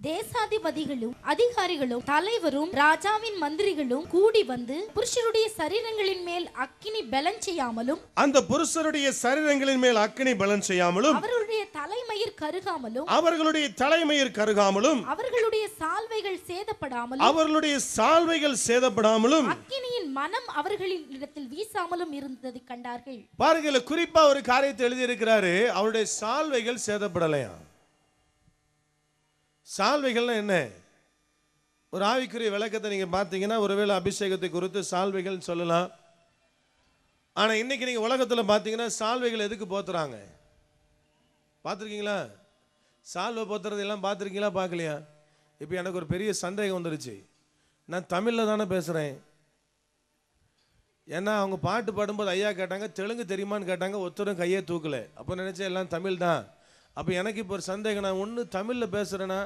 தேசாதிபதிகளும் அதிகாரிகளும் தலைவரும் ராஜாவின் மந்திரிகளும் கூடி வந்து புருஷருடைய சரீரங்களின் மேல் அக்கினி பலன் செய்யாமலும், அந்த புருஷருடைய சரீரங்களின் மேல் அக்கினி பலன் செய்யாமலும், அவர்களுடைய தலைமயிர் கருகாமலும், அவர்களுடைய தலைமயிர் கருகாமலும், அவர்களுடைய சால்வைகள் சேதப்படாமலும், அவர்களுடைய சால்வைகள் சேதப்படாமலும், அக்கினியின் மனம் அவர்களின் இடத்தில் வீசாமலும் இருந்ததை கண்டார்கள். பாருங்க, குறிப்பா ஒரு காரியத்தை எழுதி இருக்கிறாரு, அவருடைய சால்வைகள் சேதப்படலையா. சால்வைகள்னா என்ன? ஒரு ஆவிக்குரிய விளக்கத்தை நீங்க பார்த்தீங்கன்னா ஒருவேளை அபிஷேகத்தை குறித்து சால்வைகள் சொல்லலாம். ஆனா இன்னைக்கு நீங்க உலகத்துல பார்த்தீங்கன்னா சால்வைகள் எதுக்கு போத்துறாங்க பார்த்துருக்கீங்களா? சால்வை போத்துறது எல்லாம் பார்த்துருக்கீங்களா பார்க்கலையா? இப்போ எனக்கு ஒரு பெரிய சந்தேகம் வந்துருச்சு. நான் தமிழில் தானே பேசுகிறேன். ஏன்னா அவங்க பாட்டு பாடும்போது ஐயா கேட்டாங்க, தெலுங்கு தெரியுமான்னு கேட்டாங்க, ஒருத்தரும் கையே தூக்கலை. அப்போ நினச்சேன் எல்லாம் தமிழ் தான். அப்போ எனக்கு இப்போ ஒரு சந்தேகம், நான் ஒன்று தமிழில் பேசுகிறேன்னா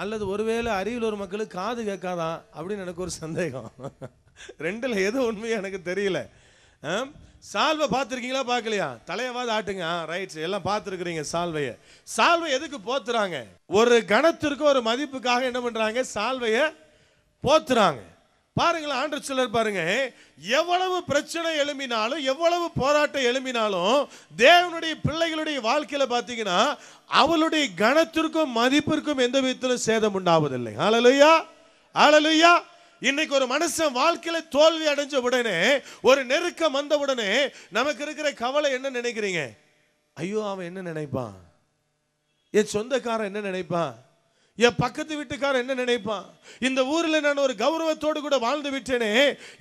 அல்லது ஒருவேளை அரியலூர் மக்களுக்கு காது கேட்காதா அப்படின்னு எனக்கு ஒரு சந்தேகம். ரெண்டில் எது உண்மையாக எனக்கு தெரியல. சால்வை பார்த்துருக்கீங்களா பார்க்கலையா? தலையவாது ஆட்டுங்க. ரைட், எல்லாம் பார்த்துருக்குறீங்க சால்வையை. சால்வை எதுக்கு போத்துறாங்க? ஒரு கணத்திற்கு ஒரு மதிப்புக்காக என்ன பண்ணுறாங்க? சால்வையை போத்துறாங்க. பாருங்களேன், ஆண்டவர் சிலர் பாருங்க, எவ்வளவு பிரச்சனை எழும்பினாலும் எவ்வளவு போராட்டம் எழும்பினாலும் தேவனுடைய பிள்ளைகளுடைய வாழ்க்கையில பார்த்தீங்கன்னா அவளுடைய கணத்திற்கும் மதிப்பிற்கும் எந்த விதத்திலும் சேதம் உண்டாவதில்லை. ஹல்லேலூயா, ஹல்லேலூயா. இன்னைக்கு ஒரு மனுஷன் வாழ்க்கையில தோல்வி அடைஞ்ச உடனே, ஒரு நெருக்கம் வந்த உடனே நமக்கு இருக்கிற கவலை என்ன நினைக்கிறீங்க? ஐயோ, அவன் என்ன நினைப்பான், என் சொந்தக்காரன் என்ன நினைப்பான், என் பக்கத்து வீட்டுக்காரன் என்ன நினைப்பான், இந்த ஊரில் நான் ஒரு கௌரவத்தோடு கூட வாழ்ந்து விட்டேனே,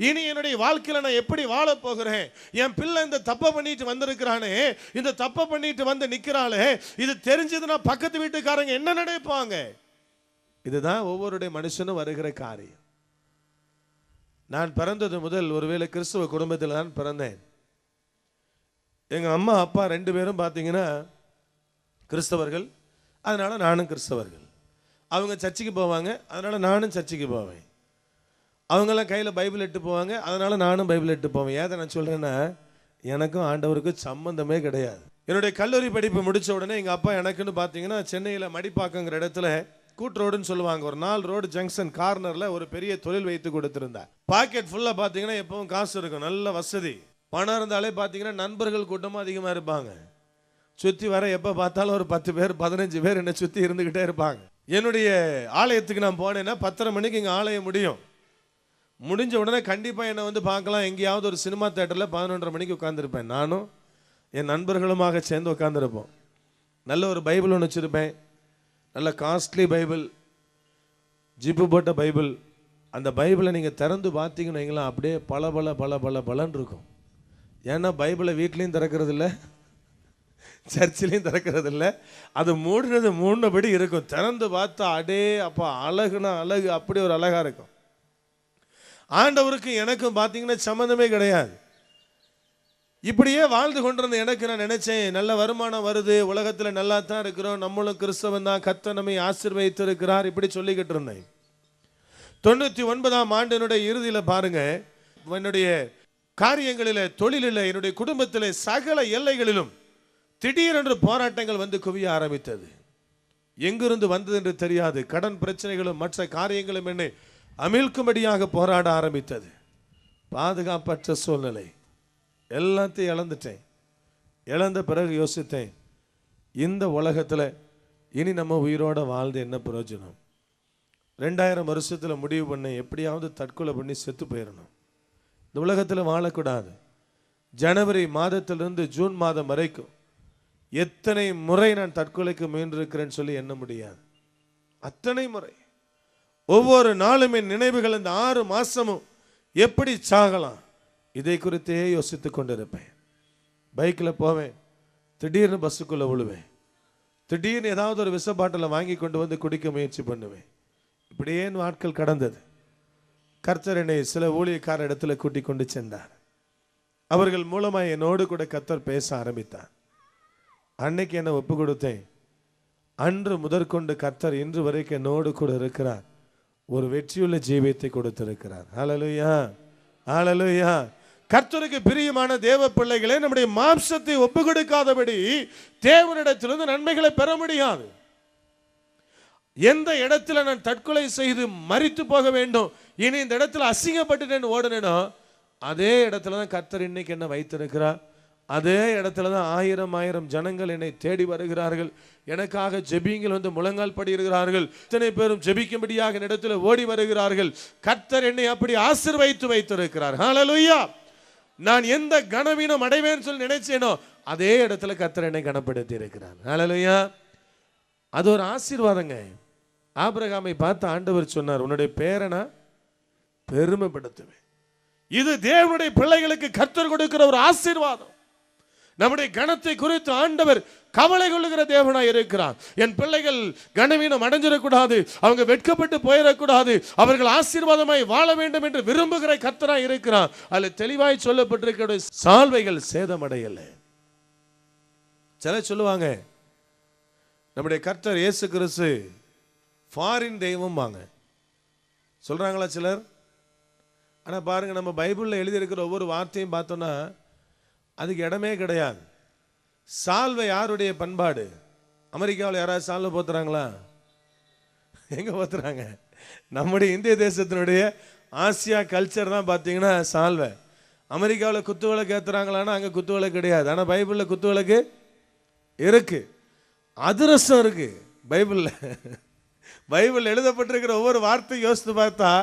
இனி என்னுடைய வாழ்க்கையில் நான் எப்படி வாழ போகிறேன், என் பிள்ளை இந்த தப்பை பண்ணிட்டு வந்திருக்கிறானே, இந்த தப்பை பண்ணிட்டு வந்து நிற்கிறாளே, இது தெரிஞ்சதுன்னா பக்கத்து வீட்டுக்காரங்க என்ன நினைப்பாங்க? இதுதான் ஒவ்வொருடைய மனுஷனும் வருகிற காரியம். நான் பிறந்தது முதல் ஒருவேளை கிறிஸ்துவ குடும்பத்தில் தான் பிறந்தேன். எங்கள் அம்மா அப்பா 2 பேரும் பார்த்தீங்கன்னா கிறிஸ்தவர்கள், அதனால நானும் கிறிஸ்தவர்கள். அவங்க சர்ச்சுக்கு போவாங்க, அதனால நானும் சர்ச்சுக்கு போவேன். அவங்கெல்லாம் கையில் பைபிள் எட்டு போவாங்க, அதனால நானும் பைபிள் எட்டு போவேன். ஏதை நான் சொல்கிறேன்னா, எனக்கும் ஆண்டவருக்கும் சம்பந்தமே கிடையாது. என்னுடைய கல்லூரி படிப்பு முடித்த உடனே எங்கள் அப்பா எனக்குன்னு பார்த்தீங்கன்னா சென்னையில் மடிப்பாக்கங்கிற இடத்துல கூட் ரோடுன்னு சொல்லுவாங்க, ஒரு 4 ரோடு ஜங்ஷன் கார்னரில் ஒரு பெரிய தொழில் வைத்து கொடுத்துருந்தேன். பாக்கெட் ஃபுல்லாக பார்த்தீங்கன்னா எப்பவும் காசு இருக்கும், நல்ல வசதி. பணம் இருந்தாலே பார்த்தீங்கன்னா நண்பர்கள் கூட்டமும் அதிகமாக இருப்பாங்க. சுற்றி வர எப்போ பார்த்தாலும் ஒரு 10 பேர் 15 பேர் என்னை சுற்றி இருந்துக்கிட்டே இருப்பாங்க. என்னுடைய ஆலயத்துக்கு நான் போனேன்னா 10:30 மணிக்கு இங்கே ஆலயம் முடிஞ்ச உடனே கண்டிப்பாக என்னை வந்து பார்க்கலாம். எங்கேயாவது ஒரு சினிமா தேட்டரில் 11:30 மணிக்கு உட்காந்துருப்பேன். நானும் என் நண்பர்களுமாக சேர்ந்து உட்காந்துருப்போம். நல்ல ஒரு பைபிள் ஒன்று வச்சுருப்பேன், நல்ல காஸ்ட்லி பைபிள், ஜிப்பு போட்ட பைபிள். அந்த பைபிளை நீங்கள் திறந்து பார்த்தீங்கன்னு வைங்களேன், அப்படியே பல பல பல பல பலன் இருக்கும். ஏன்னா பைபிளை வீட்லேயும் திறக்கிறது இல்லை, சர்ச்சிலையும் திறக்கிறது இல்லை. அது மூடினபடி இருக்கும். திறந்து பார்த்தா அடே அப்பா அழகுனா அழகு, அப்படி ஒரு அழகாக இருக்கும். ஆண்டவருக்கு எனக்கும் பார்த்தீங்கன்னா சம்மந்தமே கிடையாது. இப்படியே வாழ்ந்து கொண்டிருந்த எனக்கு நான் நினைச்சேன், நல்ல வருமானம் வருது, உலகத்தில் நல்லா தான் இருக்கிறோம், நம்மளும் கிறிஸ்தவன் தான், கர்த்தர் நம்மை ஆசீர்வதித்து இருக்கிறார், இப்படி சொல்லிக்கிட்டு இருந்தேன். 99ஆம் ஆண்டினுடைய இறுதியில் பாருங்க, என்னுடைய காரியங்களில், தொழிலில், என்னுடைய குடும்பத்தில், சகல எல்லைகளிலும் திடீரென்று போராட்டங்கள் வந்து குவிய ஆரம்பித்தது. எங்கிருந்து வந்தது என்று தெரியாது. கடன் பிரச்சனைகளும் மற்ற காரியங்களும் என்னை அமிழ்க்கும்படியாக போராட ஆரம்பித்தது. பாதுகாப்பற்ற சூழ்நிலை, எல்லாத்தையும் இழந்துட்டேன். இழந்த பிறகு யோசித்தேன், இந்த உலகத்தில் இனி நம்ம உயிரோட வாழ்ந்து என்ன பிரயோஜனம்? 2000 வருஷத்தில் முடிவு பண்ணேன், எப்படியாவது தற்கொலை பண்ணி செத்து போயிடணும், இந்த உலகத்தில் வாழக்கூடாது. ஜனவரி மாதத்திலிருந்து ஜூன் மாதம் வரைக்கும் எத்தனை முறை நான் தற்கொலைக்கு முயன்றிருக்கிறேன்னு சொல்லி எண்ண முடியாது. அத்தனை முறை. ஒவ்வொரு நாளும் என் நினைவுகள் இந்த 6 மாசமும் எப்படி சாகலாம் இதை குறித்தே யோசித்து கொண்டிருப்பேன். பைக்கில் போவேன், திடீர்னு பஸ்ஸுக்குள்ளே விழுவேன், திடீர்னு ஏதாவது ஒரு விஷ பாட்டிலை வாங்கி கொண்டு வந்து குடிக்க முயற்சி பண்ணுவேன். இப்படியே நாட்கள் கடந்தது. கர்த்தர் என்னை சில ஊழியக்கார இடத்துல கூட்டி கொண்டு சென்றார். அவர்கள் மூலமாக என்னோடு கூட கர்த்தர் பேச ஆரம்பித்தார். அன்னைக்கு என்னை ஒப்பு கொடுத்தேன். அன்று முதற்கொண்டு கர்த்தர் இன்று வரைக்கும் என்னோடு கூட இருக்கிறார். ஒரு வெற்றியுள்ள ஜீவியத்தை கொடுத்திருக்கிறார். ஹல்லேலூயா, ஹல்லேலூயா. கர்த்தருக்கு பிரியமான தேவ பிள்ளைகளே, நம்முடைய மாம்சத்தை ஒப்பு கொடுக்காதபடி தேவனிடத்திலிருந்து நன்மைகளை பெற முடியாது. எந்த இடத்துல நான் தற்கொலை செய்து மரித்து போக வேண்டும், இனி இந்த இடத்துல அசிங்கப்பட்டுட்டேன்னு ஓடனேனோ அதே இடத்துல தான் கர்த்தர் இன்னைக்கு என்ன வைத்திருக்கிறார். அதே இடத்துல தான் 1000 ஜனங்கள் என்னை தேடி வருகிறார்கள். எனக்காக ஜெபிங்கள் வந்து முழங்கால் படுகிறார்கள். இத்தனை பேரும் ஜெபிக்கும்படியாக இடத்துல ஓடி வருகிறார்கள். கர்த்தர் என்னை அப்படி ஆசீர்வதித்து வைத்திருக்கிறார். ஹல்லேலூயா. நான் எந்த கனவீனம் அடைவேன்னு சொல்லி நினைச்சேனோ அதே இடத்துல கர்த்தர் என்னை கனப்படுத்தி இருக்கிறார். ஹல்லேலூயா. அது ஒரு ஆசீர்வாதங்க. ஆபிரகாமை பார்த்து ஆண்டவர் சொன்னார், உன்னுடைய பேரை நான் பெருமைப்படுத்துவேன். இது தேவனுடைய பிள்ளைகளுக்கு கர்த்தர் கொடுக்கிற ஒரு ஆசீர்வாதம். நம்முடைய கணத்தை குறித்து ஆண்டவர் கவலை கொள்ளுகிற தேவனாய் இருக்கிறார். என் பிள்ளைகள் கனவீனம் அடைஞ்சிடக்கூடாது, அவங்க வெட்கப்பட்டு போயிடக்கூடாது, அவர்கள் ஆசீர்வாதமாய் வாழ வேண்டும் என்று விரும்புகிற கர்த்தராய் இருக்கிறார். அதில் தெளிவாய் சொல்லப்பட்டிருக்கிற சால்வைகள் சேதமடையலை. சில சொல்லுவாங்க நம்முடைய கர்த்தர் இயேசு கிறிஸ்து ஃபாரின் தெய்வம் வாங்க சொல்றாங்களா சிலர். ஆனா பாருங்க, நம்ம பைபிள்ல எழுதியிருக்கிற ஒவ்வொரு வார்த்தையும் பார்த்தோம்னா அதுக்கு இடமே கிடையாது. சால்வை யாருடைய பண்பாடு? அமெரிக்காவில் யாராவது சால்வை போத்துறாங்களா? எங்க போத்துறாங்க? நம்முடைய இந்திய தேசத்தினுடைய ஆசியா கல்ச்சர் தான் பார்த்தீங்கன்னா சால்வை. அமெரிக்காவில் குத்துவிளக்கு ஏற்றுறாங்களான்னா அங்கே குத்துவிளக்கு கிடையாது. ஆனால் பைபிளில் குத்துவிளக்கு இருக்கு, அதிரசம் இருக்கு பைபிளில். பைபிள் எழுதப்பட்டிருக்கிற ஒவ்வொரு வார்த்தை யோசித்து பார்த்தா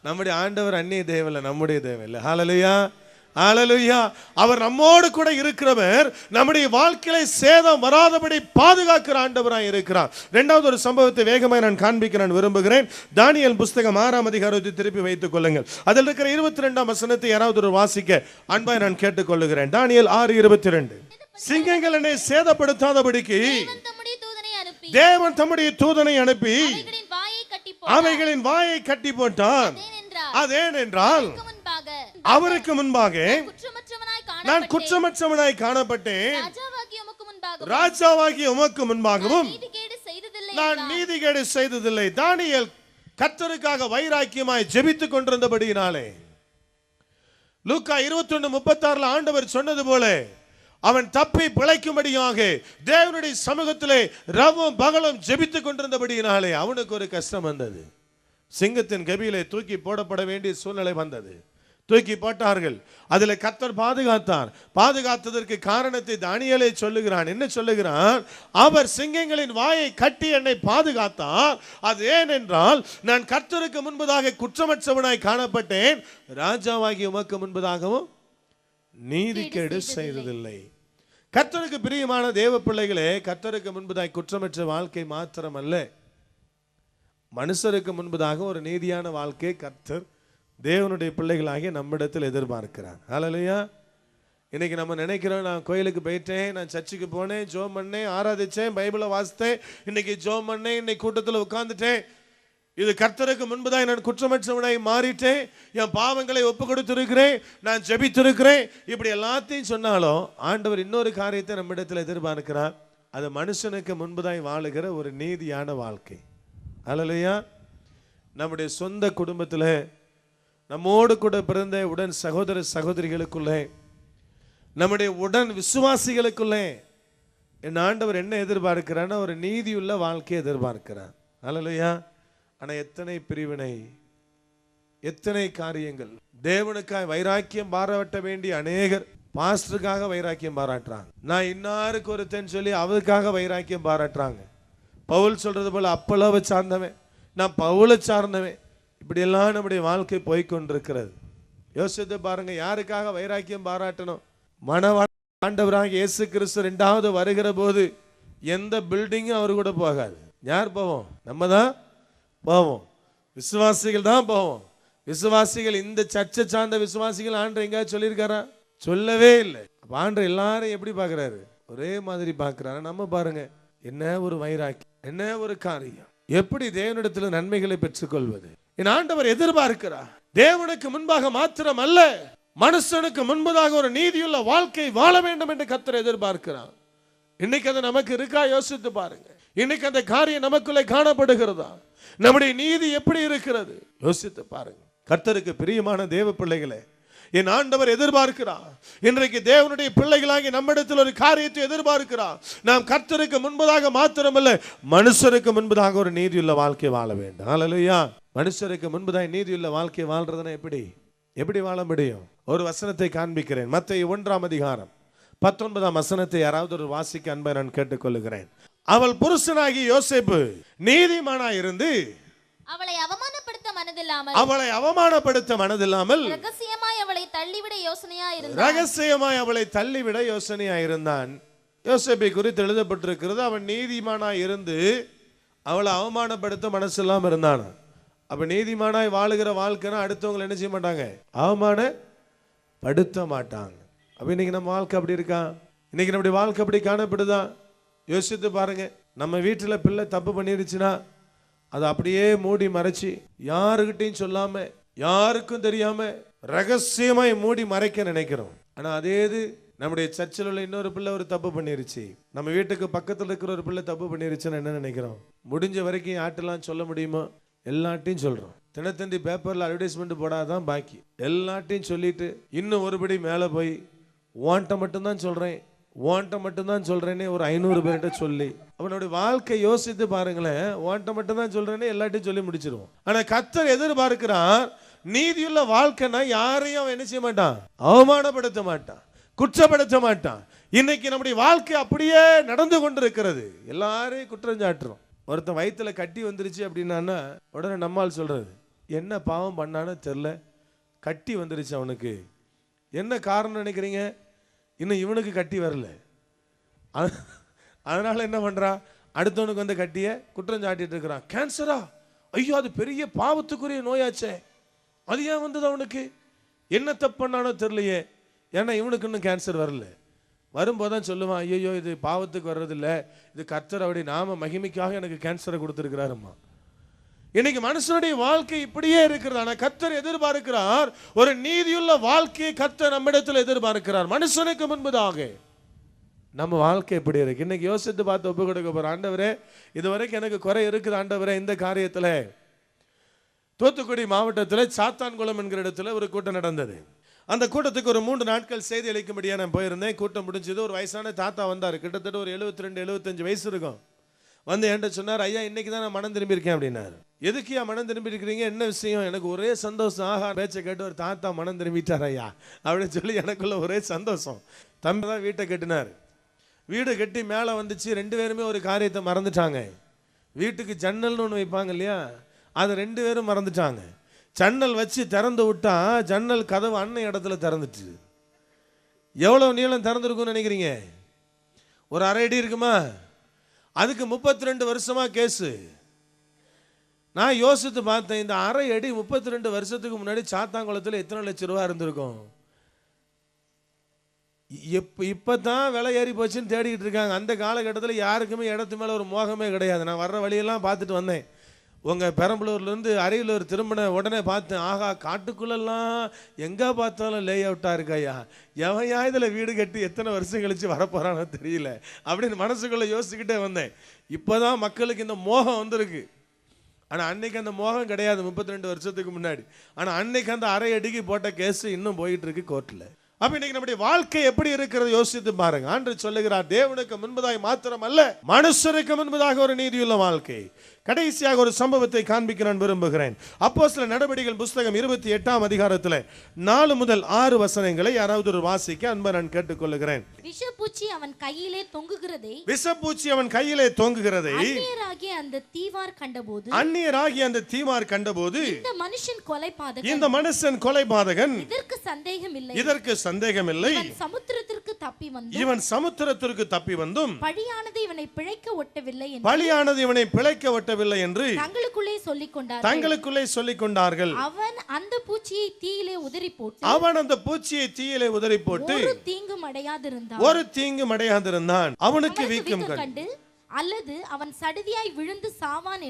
நம்முடைய ஆண்டவர் அந்நிய தேவன் இல்லை, நம்முடைய தேவன் இல்லை. ஹல்லேலூயா, ஹல்லேலூயா. அவர் நம்மோடு கூட இருக்கிறவர், நம்முடைய வாழ்க்கையில சேதம் வராதபடி பாதுகாக்கிற ஆண்டவராய் இருக்கிறார். இரண்டாவது ஒரு சம்பவத்தை வேகமாய் நான் காண்பிக்க நான் விரும்புகிறேன். தானியேல் புஸ்தகம் 6ஆம் அதிகாரத்தை திருப்பி வைத்துக் கொள்ளுங்கள். அதில் இருக்கிற 22ஆம் வசனத்தை யாராவது ஒரு வாசிக்க அன்பாய் நான் கேட்டுக்கொள்ளுகிறேன். தானியேல் 6:22. சிங்கங்கள் என்னை சேதப்படுத்தாதபடிக்கு தேவன் தம்முடைய தூதனை அனுப்பி அவைகளின் வாயை கட்டி போட்டார். அதேனென்றால் அவருக்கு முன்பாக நான் குற்றமற்றவனாய் காணப்பட்டேன், ராஜாவாகிய உமக்கு முன்பாகவும் நான் நீதிகேடு செய்ததில்லை. தானியேல் கர்த்தருக்காக வைராக்கியமாய் ஜெபித்துக் கொண்டிருந்தபடியினாலே லூக்கா 21:36 ஆண்டவர் சொன்னது போல அவன் தப்பி பிழைக்கும்படியாக தேவனுடைய சமூகத்திலே ரவும் பகலும் ஜெபித்துக் கொண்டிருந்தபடியினாலே அவனுக்கு ஒரு கஷ்டம் வந்தது. சிங்கத்தின் கபியிலே தூக்கி போடப்பட வேண்டிய சூழ்நிலை வந்தது. தூக்கி போட்டார்கள். அதில் கர்த்தர் பாதுகாத்தார். பாதுகாத்ததற்கு காரணத்தை தானியேலே சொல்லுகிறான். என்ன சொல்லுகிறான்? அவர் சிங்கங்களின் வாயை கட்டி என்னை பாதுகாத்தார். அது ஏனென்றால் நான் கர்த்தருக்கு முன்பதாக குற்றமற்றவனாய் காணப்பட்டேன், ராஜாவாகி உமக்கு முன்பதாகவும் நீதிகேடு செய்ததில்லை. கர்த்தருக்கு பிரியமான தேவ பிள்ளைகளே, கர்த்தருக்கு முன்பதாய் குற்றமற்ற வாழ்க்கை மாத்திரம் அல்ல, மனுஷருக்கு முன்பதாக ஒரு நீதியான வாழ்க்கை கர்த்தர் தேவனுடைய பிள்ளைகளாகிய நம்மிடத்தில் எதிர்பார்க்கிறார். ஹல்லேலூயா. இன்னைக்கு நம்ம நினைக்கிறோம், நான் கோயிலுக்கு போயிட்டேன், நான் சர்ச்சுக்கு போனேன், ஜோம் பண்ணேன், ஆராதிச்சேன், பைபிளை வாசித்தேன், இன்னைக்கு ஜோம் பண்ணேன், இன்னைக்கு கூட்டத்தில் உட்கார்ந்துட்டேன், இது கர்த்தருக்கு முன்பதாக நான் குற்றமற்றவனாய் மாறிட்டேன், என் பாவங்களை ஒப்பு கொடுத்திருக்கிறேன், நான் ஜெபித்திருக்கிறேன், இப்படி எல்லாத்தையும் சொன்னாலும் ஆண்டவர் இன்னொரு காரியத்தை நம்மிடத்தில் எதிர்பார்க்கிறார். அது மனுஷனுக்கு முன்பதாய் வாழுகிற ஒரு நீதியான வாழ்க்கை. ஹல்லேலூயா. நம்முடைய சொந்த குடும்பத்தில் நம்மோடு கூட பிறந்த உடன் சகோதர சகோதரிகளுக்குள்ளே, நம்முடைய உடன் விசுவாசிகளுக்குள்ளே என் ஆண்டவர் என்ன எதிர்பார்க்கிறான்னா ஒரு நீதியுள்ள வாழ்க்கையை எதிர்பார்க்கிறார். ஹல்லேலூயா. ஆனால் எத்தனை பிரிவினை, எத்தனை காரியங்கள். தேவனுக்காக வைராக்கியம் பாராட்ட வேண்டிய அநேகர் பாஸ்டருக்காக வைராக்கியம் பாராட்டுறாங்க. நான் இன்னாருக்கு ஒருத்தன் சொல்லி அவருக்காக வைராக்கியம் பாராட்டுறாங்க. பவுல் சொல்றது போல அப்பளவை சார்ந்தவன், நான் பவுலை சார்ந்தவன், இப்படியெல்லாம் நம்முடைய வாழ்க்கை போய்கொண்டிருக்கிறது. யோசித்து பாருங்க, யாருக்காக வைராக்கியம் பாராட்டணும்? ஆண்டவராக இயேசு கிறிஸ்து இரண்டாவது வருகிற போது எந்த பில்டிங்கும் அவர் கூட போகாது. யார் போவோம்? நம்ம தான் போவோம், விசுவாசிகள் தான் போவோம். விசுவாசிகள், இந்த சர்ச்சை சார்ந்த விசுவாசிகள் ஆண்டவர் எங்கேயாவது சொல்லியிருக்காரா? சொல்லவே இல்லை. ஆண்டவர் எல்லாரும் எப்படி பார்க்கிறாரு? ஒரே மாதிரி பார்க்கிறாரு. நம்ம பாருங்க, என்ன ஒரு வைராக்கியம், என்ன ஒரு காரியம், எப்படி தேவனிடத்தில் நன்மைகளை பெற்றுக்கொள்வது. என் ஆண்டவர் எதிர்பார்க்கிறார். தேவனுக்கு முன்பாக மாத்திரம் அல்ல, மனுஷனுக்கு முன்பதாக ஒரு நீதியுள்ள வாழ்க்கை வாழ வேண்டும் என்று கர்த்தர் எதிர்பார்க்கிறார். இன்னைக்கு அது நமக்கு இருக்கா? யோசித்து பாருங்க. இன்னைக்கு அந்த காரியம் நமக்குள்ளே காணப்படுகிறதா? நம்முடைய நீதி எப்படி இருக்கிறது? யோசித்து பாருங்க. கர்த்தருக்கு பிரியமான தேவ பிள்ளைகளே, என் ஆண்டவர் எதிர்பார்க்கிறார். இன்றைக்கு தேவனுடைய பிள்ளைகளாகி நம்மிடத்தில் ஒரு காரியத்தை எதிர்பார்க்கிறார். நாம் கர்த்தருக்கு முன்பதாக மாத்திரமல்ல, மனுஷருக்கு முன்பதாக ஒரு நீதியுள்ள வாழ்க்கை வாழ வேண்டும். ஹல்லேலூயா. மனுஷருக்கு முன்பதாக நீதியுள்ள வாழ்க்கை வாழ்றதுன்னா எப்படி வாழ முடியும்? ஒரு வசனத்தை காண்பிக்கிறேன். மத்தேயு 1ஆம் அதிகாரம் 19ஆம் வசனத்தை யாராவது ஒரு வாசிக்க அன்பை நான் கேட்டுக்கொள்கிறேன். அவள் புருஷனாகி யோசேப்பு நீதிமானாய் இருந்து அவளை அவமானப்படுத்த மனதில்லாமல் ரகசியமாய் அவளை தள்ளிவிட யோசனையாய் இருந்தான். யோசேப்பை குறித்து எழுதப்பட்டிருக்கிறது, அவன் நீதிமானாய் இருந்து அவளை அவமானப்படுத்த மனசு இல்லாம இருந்தான். அப்ப நீதிமானாய் வாழுகிற வாழ்க்கைனா அடுத்தவங்களை என்ன செய்ய மாட்டாங்க? அவமானப்படுத்த மாட்டாங்க. அப்ப இன்னைக்கு நம்ம வாழ்க்கை அப்படி இருக்கா? இன்னைக்கு நம்முடைய வாழ்க்கை அப்படி காணப்படுதா? யோசித்து பாருங்க. நம்ம வீட்டில் பிள்ளை தப்பு பண்ணிருச்சுன்னா அதை அப்படியே மூடி மறைச்சி, யாருக்கிட்டையும் சொல்லாம, யாருக்கும் தெரியாம ரகசியமாய் மூடி மறைக்க நினைக்கிறோம். ஆனா அதே இது நம்முடைய சர்ச்சில் உள்ள இன்னொரு பிள்ளை ஒரு தப்பு பண்ணிருச்சு, நம்ம வீட்டுக்கு பக்கத்தில் இருக்கிற ஒரு பிள்ளை தப்பு பண்ணிருச்சுன்னு என்ன நினைக்கிறோம்? முடிஞ்ச வரைக்கும் யார்ட்டெல்லாம் சொல்ல முடியுமோ எல்லாட்டையும் சொல்றோம். தினத்தந்தி பேப்பர்ல அட்வர்டைஸ்மெண்ட் போடாதான் பாக்கி. எல்லாட்டையும் சொல்லிட்டு இன்னும் ஒருபடி மேலே போய் ஓன்ட்ட மட்டும்தான் சொல்றேனே ஒரு 500 பேர்கிட்ட சொல்லி, அவனுடைய வாழ்க்கை யோசித்து பாருங்களேன். ஓன்ட்ட மட்டும்தான் சொல்றேனே எல்லாட்டையும் சொல்லி முடிச்சிருவோம். ஆனா கர்த்தர் எதிர்பார்க்கிறார், நீதியுள்ள வாழ்க்கைனா யாரையும் அவன் என்ன செய்ய மாட்டான்? அவமானப்படுத்த மாட்டான், குற்றப்படுத்த மாட்டான். இன்னைக்கு நம்முடைய வாழ்க்கை அப்படியே நடந்து கொண்டிருக்கிறது. எல்லாரையும் குற்றம் சாட்டுறோம். ஒருத்தன் வயிற்றுல கட்டி வந்துருச்சு அப்படின்னா உடனே நம்மால் சொல்றது, என்ன பாவம் பண்ணான்னு தெரில, கட்டி வந்துருச்சு அவனுக்கு, என்ன காரணம் நினைக்கிறீங்க? இன்னும் இவனுக்கு கட்டி வரல, அதனால என்ன பண்றான்? அடுத்தவனுக்கு வந்து கட்டிய குற்றம் சாட்டிட்டு இருக்கிறான். கேன்சரா? ஐயோ, அது பெரிய பாவத்துக்குரிய நோயாச்சே, அது ஏன் வந்தது அவனுக்கு? என்ன தப்பு பண்ணானோ தெரியலையே, ஏன்னா இவனுக்கு இன்னும் கேன்சர் வரல. வரும்போதான் சொல்லுவான், ஐயோ இது பாவத்துக்கு வர்றதில்ல, இது கர்த்தர் அவருடைய நாம மகிமைக்காக எனக்கு கேன்சரை கொடுத்துருக்கிறாருமா. இன்னைக்கு மனுஷனுடைய வாழ்க்கை இப்படியே இருக்கிறது. ஆனா கர்த்தர் எதிர்பார்க்கிறார் ஒரு நீதியுள்ள வாழ்க்கையை. கர்த்தர் நம்மிடத்தில் எதிர்பார்க்கிறார். மனுஷனுக்கு முன்பதாக நம்ம வாழ்க்கை எப்படி இருக்கு? இன்னைக்கு யோசித்து பார்த்து ஒப்பு கொடுக்க போற. ஆண்டவரே, இதுவரைக்கும் எனக்கு குறை இருக்குது ஆண்டவரே. இந்த காரியத்துல தூத்துக்குடி மாவட்டத்தில் சாத்தான்குளம் என்கிற இடத்துல ஒரு கூட்டம் நடந்தது. அந்த கூட்டத்துக்கு ஒரு 3 நாட்கள் செய்தி அளிக்கும்படியா நான் போயிருந்தேன். கூட்டம் முடிஞ்சது. ஒரு வயசான தாத்தா வந்தார், கிட்டத்தட்ட ஒரு 72-75 வயசு இருக்கும். வந்து என்கிட்ட சொன்னார், ஐயா இன்னைக்கு தான் நான் மனம் திரும்பியிருக்கேன் அப்படின்னாரு. எதுக்கு மனம் திரும்பி இருக்கிறீங்க, என்ன விஷயம்? எனக்கு ஒரே சந்தோஷம். ஆஹா, பேச்சை கேட்டு ஒரு தாத்தா மனம் திரும்பிட்டார் ஐயா அப்படின்னு சொல்லி எனக்குள்ள ஒரே சந்தோஷம். தம்பி தான் வீட்டை கட்டினார். வீடு கட்டி மேலே வந்துச்சு. 2 பேருமே ஒரு காரியத்தை மறந்துட்டாங்க. வீட்டுக்கு ஜன்னல்னு ஒன்று வைப்பாங்க இல்லையா, அதை 2 பேரும் மறந்துட்டாங்க. ஜன்னல் வச்சு திறந்து விட்டா ஜன்னல் கதவு அன்னை இடத்துல திறந்துட்டு, எவ்வளோ நீளம் திறந்துருக்குன்னு நினைக்கிறீங்க? ஒரு அரை அடி இருக்குமா? அதுக்கு 32 வருஷமா கேஸு. நான் யோசித்து பார்த்தேன், இந்த அரை அடி 32 வருஷத்துக்கு முன்னாடி சாத்தாங்குளத்தில் எத்தனை லட்சம் ரூபா இருந்திருக்கும்? இப்பதான் விலை ஏறி போச்சுன்னு தேடிக்கிட்டு இருக்காங்க. அந்த காலகட்டத்தில் யாருக்குமே இடத்து மேலே ஒரு மோகமே கிடையாது. நான் வர்ற வழியெல்லாம் பார்த்துட்டு வந்தேன். உங்கள் பெரம்பலூர்லேருந்து அரியலூர் திரும்பின உடனே பார்த்தேன், ஆகா காட்டுக்குள்ளெல்லாம் எங்கே பார்த்தாலும் லே அவுட்டாக இருக்காயா, எவையா இதில் வீடு கட்டி எத்தனை வருஷம் கழித்து வரப்போகிறானோ தெரியல அப்படின்னு மனசுக்குள்ளே யோசிச்சுக்கிட்டே வந்தேன். இப்போ தான் மக்களுக்கு இந்த மோகம் வந்திருக்கு. ஆனால் அன்னைக்கு அந்த மோகம் கிடையாது 32 வருஷத்துக்கு முன்னாடி. ஆனால் அன்னைக்கு அந்த அரை அடிக்கு போட்ட கேஸ் இன்னும் போயிட்டு இருக்கு கோர்ட்டில். அப்ப இன்னைக்கு நம்முடைய வாழ்க்கை எப்படி இருக்கிறது யோசித்து பாருங்க. ஆண்டவர் சொல்லுகிறார், தேவனுக்கு முன்பதாய் மாத்திரம் அல்ல, மனுஷருக்கு முன்பதாக ஒரு நீதியுள்ள வாழ்க்கை. கடைசியாக ஒரு சம்பவத்தை காண்பிக்க நான் விரும்புகிறேன். அப்போஸ்தலர் நடவடிக்கைகள் புஸ்தகம் 28ஆம் அதிகாரத்தில் 4 முதல் 6 வசனங்களை யாராவது ஒரு வாசிக்க அன்பை நான் கேட்டுக்கொள்கிறேன். விஷப்பூச்சி அவன் கையிலே தொங்குகிறதை அந்நியராகிய அந்த தீவார் கண்டபோது இந்த மனுஷன் கொலைபாதகன் இதற்கு சந்தேகமில்லை இவன் சமுத்திரத்திற்கு தப்பி வந்தும் பழியானது இவனை பிழைக்க ஒட்டவில்லை என்று தங்களுக்குள்ளே சொல்லிக் கொண்டார்கள். அவன் அந்த பூச்சியை தீயிலே உதறி போட்டு ஒரு தீங்கும் அடையாதிருந்தான். அவனுக்கு வீக்கம் கண்டு அல்லது அவன் சடுதியாய் விழுந்து சாவான்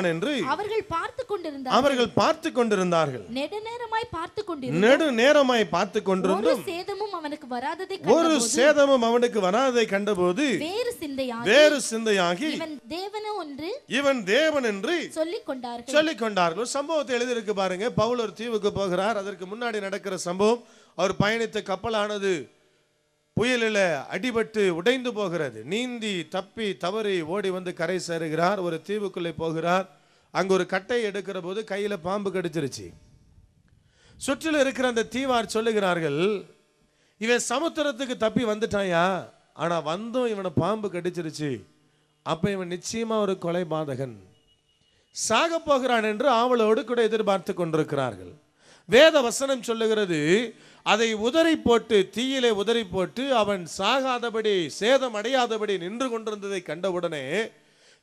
என்று அவர்கள் பார்த்து கொண்டிருந்தார்கள். நெடுநேரமாய் பார்த்து கொண்டிருந்தும் ஒரு சேதமும் அவனுக்கு வராததை கண்டபோது வேறு சிந்தையாகி இவன் தேவன் என்று சொல்லிக் கொண்டார்கள். சம்பவத்தை எழுதியிருக்கு பாருங்க. பவுல் ஒரு தீவுக்கு போகிறார். அதற்கு முன்னாடி நடக்கிற சம்பவம், அவர் பயணித்த கப்பலானது புயலில் அடிபட்டு உடைந்து போகிறது. நீந்தி தப்பி தவறி ஓடி வந்து கரை சேருகிறார். ஒரு தீவுக்குள்ளே போகிறார். அங்க ஒரு கட்டை எடுக்கிற போது கையில பாம்பு கடிச்சிருச்சு. சுற்றில இருக்கிற அந்த தீவார் சொல்லுகிறார்கள், இவன் சமுத்திரத்துக்கு தப்பி வந்துட்டாயா, ஆனா வந்தும் இவனை பாம்பு கடிச்சிருச்சு, அப்ப இவன் நிச்சயமா ஒரு கொலைபாதகன், சாக போகிறான் என்று ஆவலோடு கூட எதிர்பார்த்து கொண்டிருக்கிறார்கள். வேத வசனம் சொல்லுகிறது, அதை தீயிலே உதறி போட்டு அவன் சாகாதபடி சேதம் அடையாதபடி நின்று கொண்டிருந்ததை கண்டவுடனே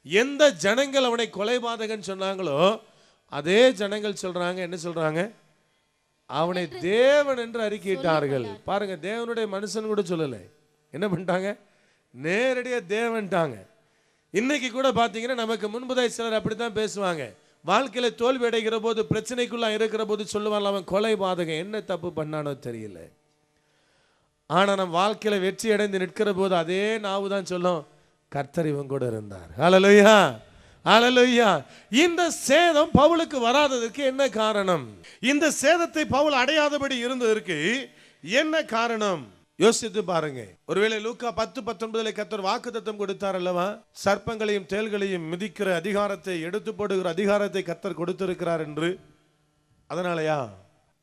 எந்த ஜனங்கள் அவனை கொலைபாதகன் சொன்னாங்களோ அதே ஜனங்கள் சொல்றாங்க, என்ன சொல்றாங்க, அவனை தேவன் என்று அறிக்கையிட்டார்கள். பாருங்க, தேவனுடைய மனுஷன் கூட சொல்லல, என்ன பண்ணிட்டாங்க, நேரடியா தேவன்ட்டாங்க. இன்னைக்கு கூட பாத்தீங்கன்னா நமக்கு முன்பதாய் சிலர் அப்படித்தான் பேசுவாங்க. வாழ்க்கையில தோல்வி அடைகிற போது, பிரச்சனைக்குள்ள இருக்கிற போது சொல்லுவாங்க, அவன் கொலைபாதகன், என்ன தப்பு பண்ணானோ தெரியல. ஆனா நம் வாழ்க்கையில வெற்றி அடைந்து நிற்கிற போது அதே நாவு தான் சொல்லும், கர்த்தர் இவன் கூட இருந்தார். ஹல்லேலூயா, ஹல்லேலூயா. இந்த சேதம் பவுலுக்கு வராததற்கு என்ன காரணம்? இந்த சேதத்தை பவுல் அடையாதபடி இருந்ததற்கு என்ன காரணம்? யோசித்து பாருங்க. ஒருவேளை லூக்கா 10:19 கர்த்தர் வாக்குத்தத்தம் கொடுத்தார் அல்லவா, சர்ப்பங்களையும் தேள்களையும் மிதிக்கிற அதிகாரத்தை, எடுத்து போடுகிற அதிகாரத்தை கர்த்தர் கொடுத்திருக்கிறார் என்று.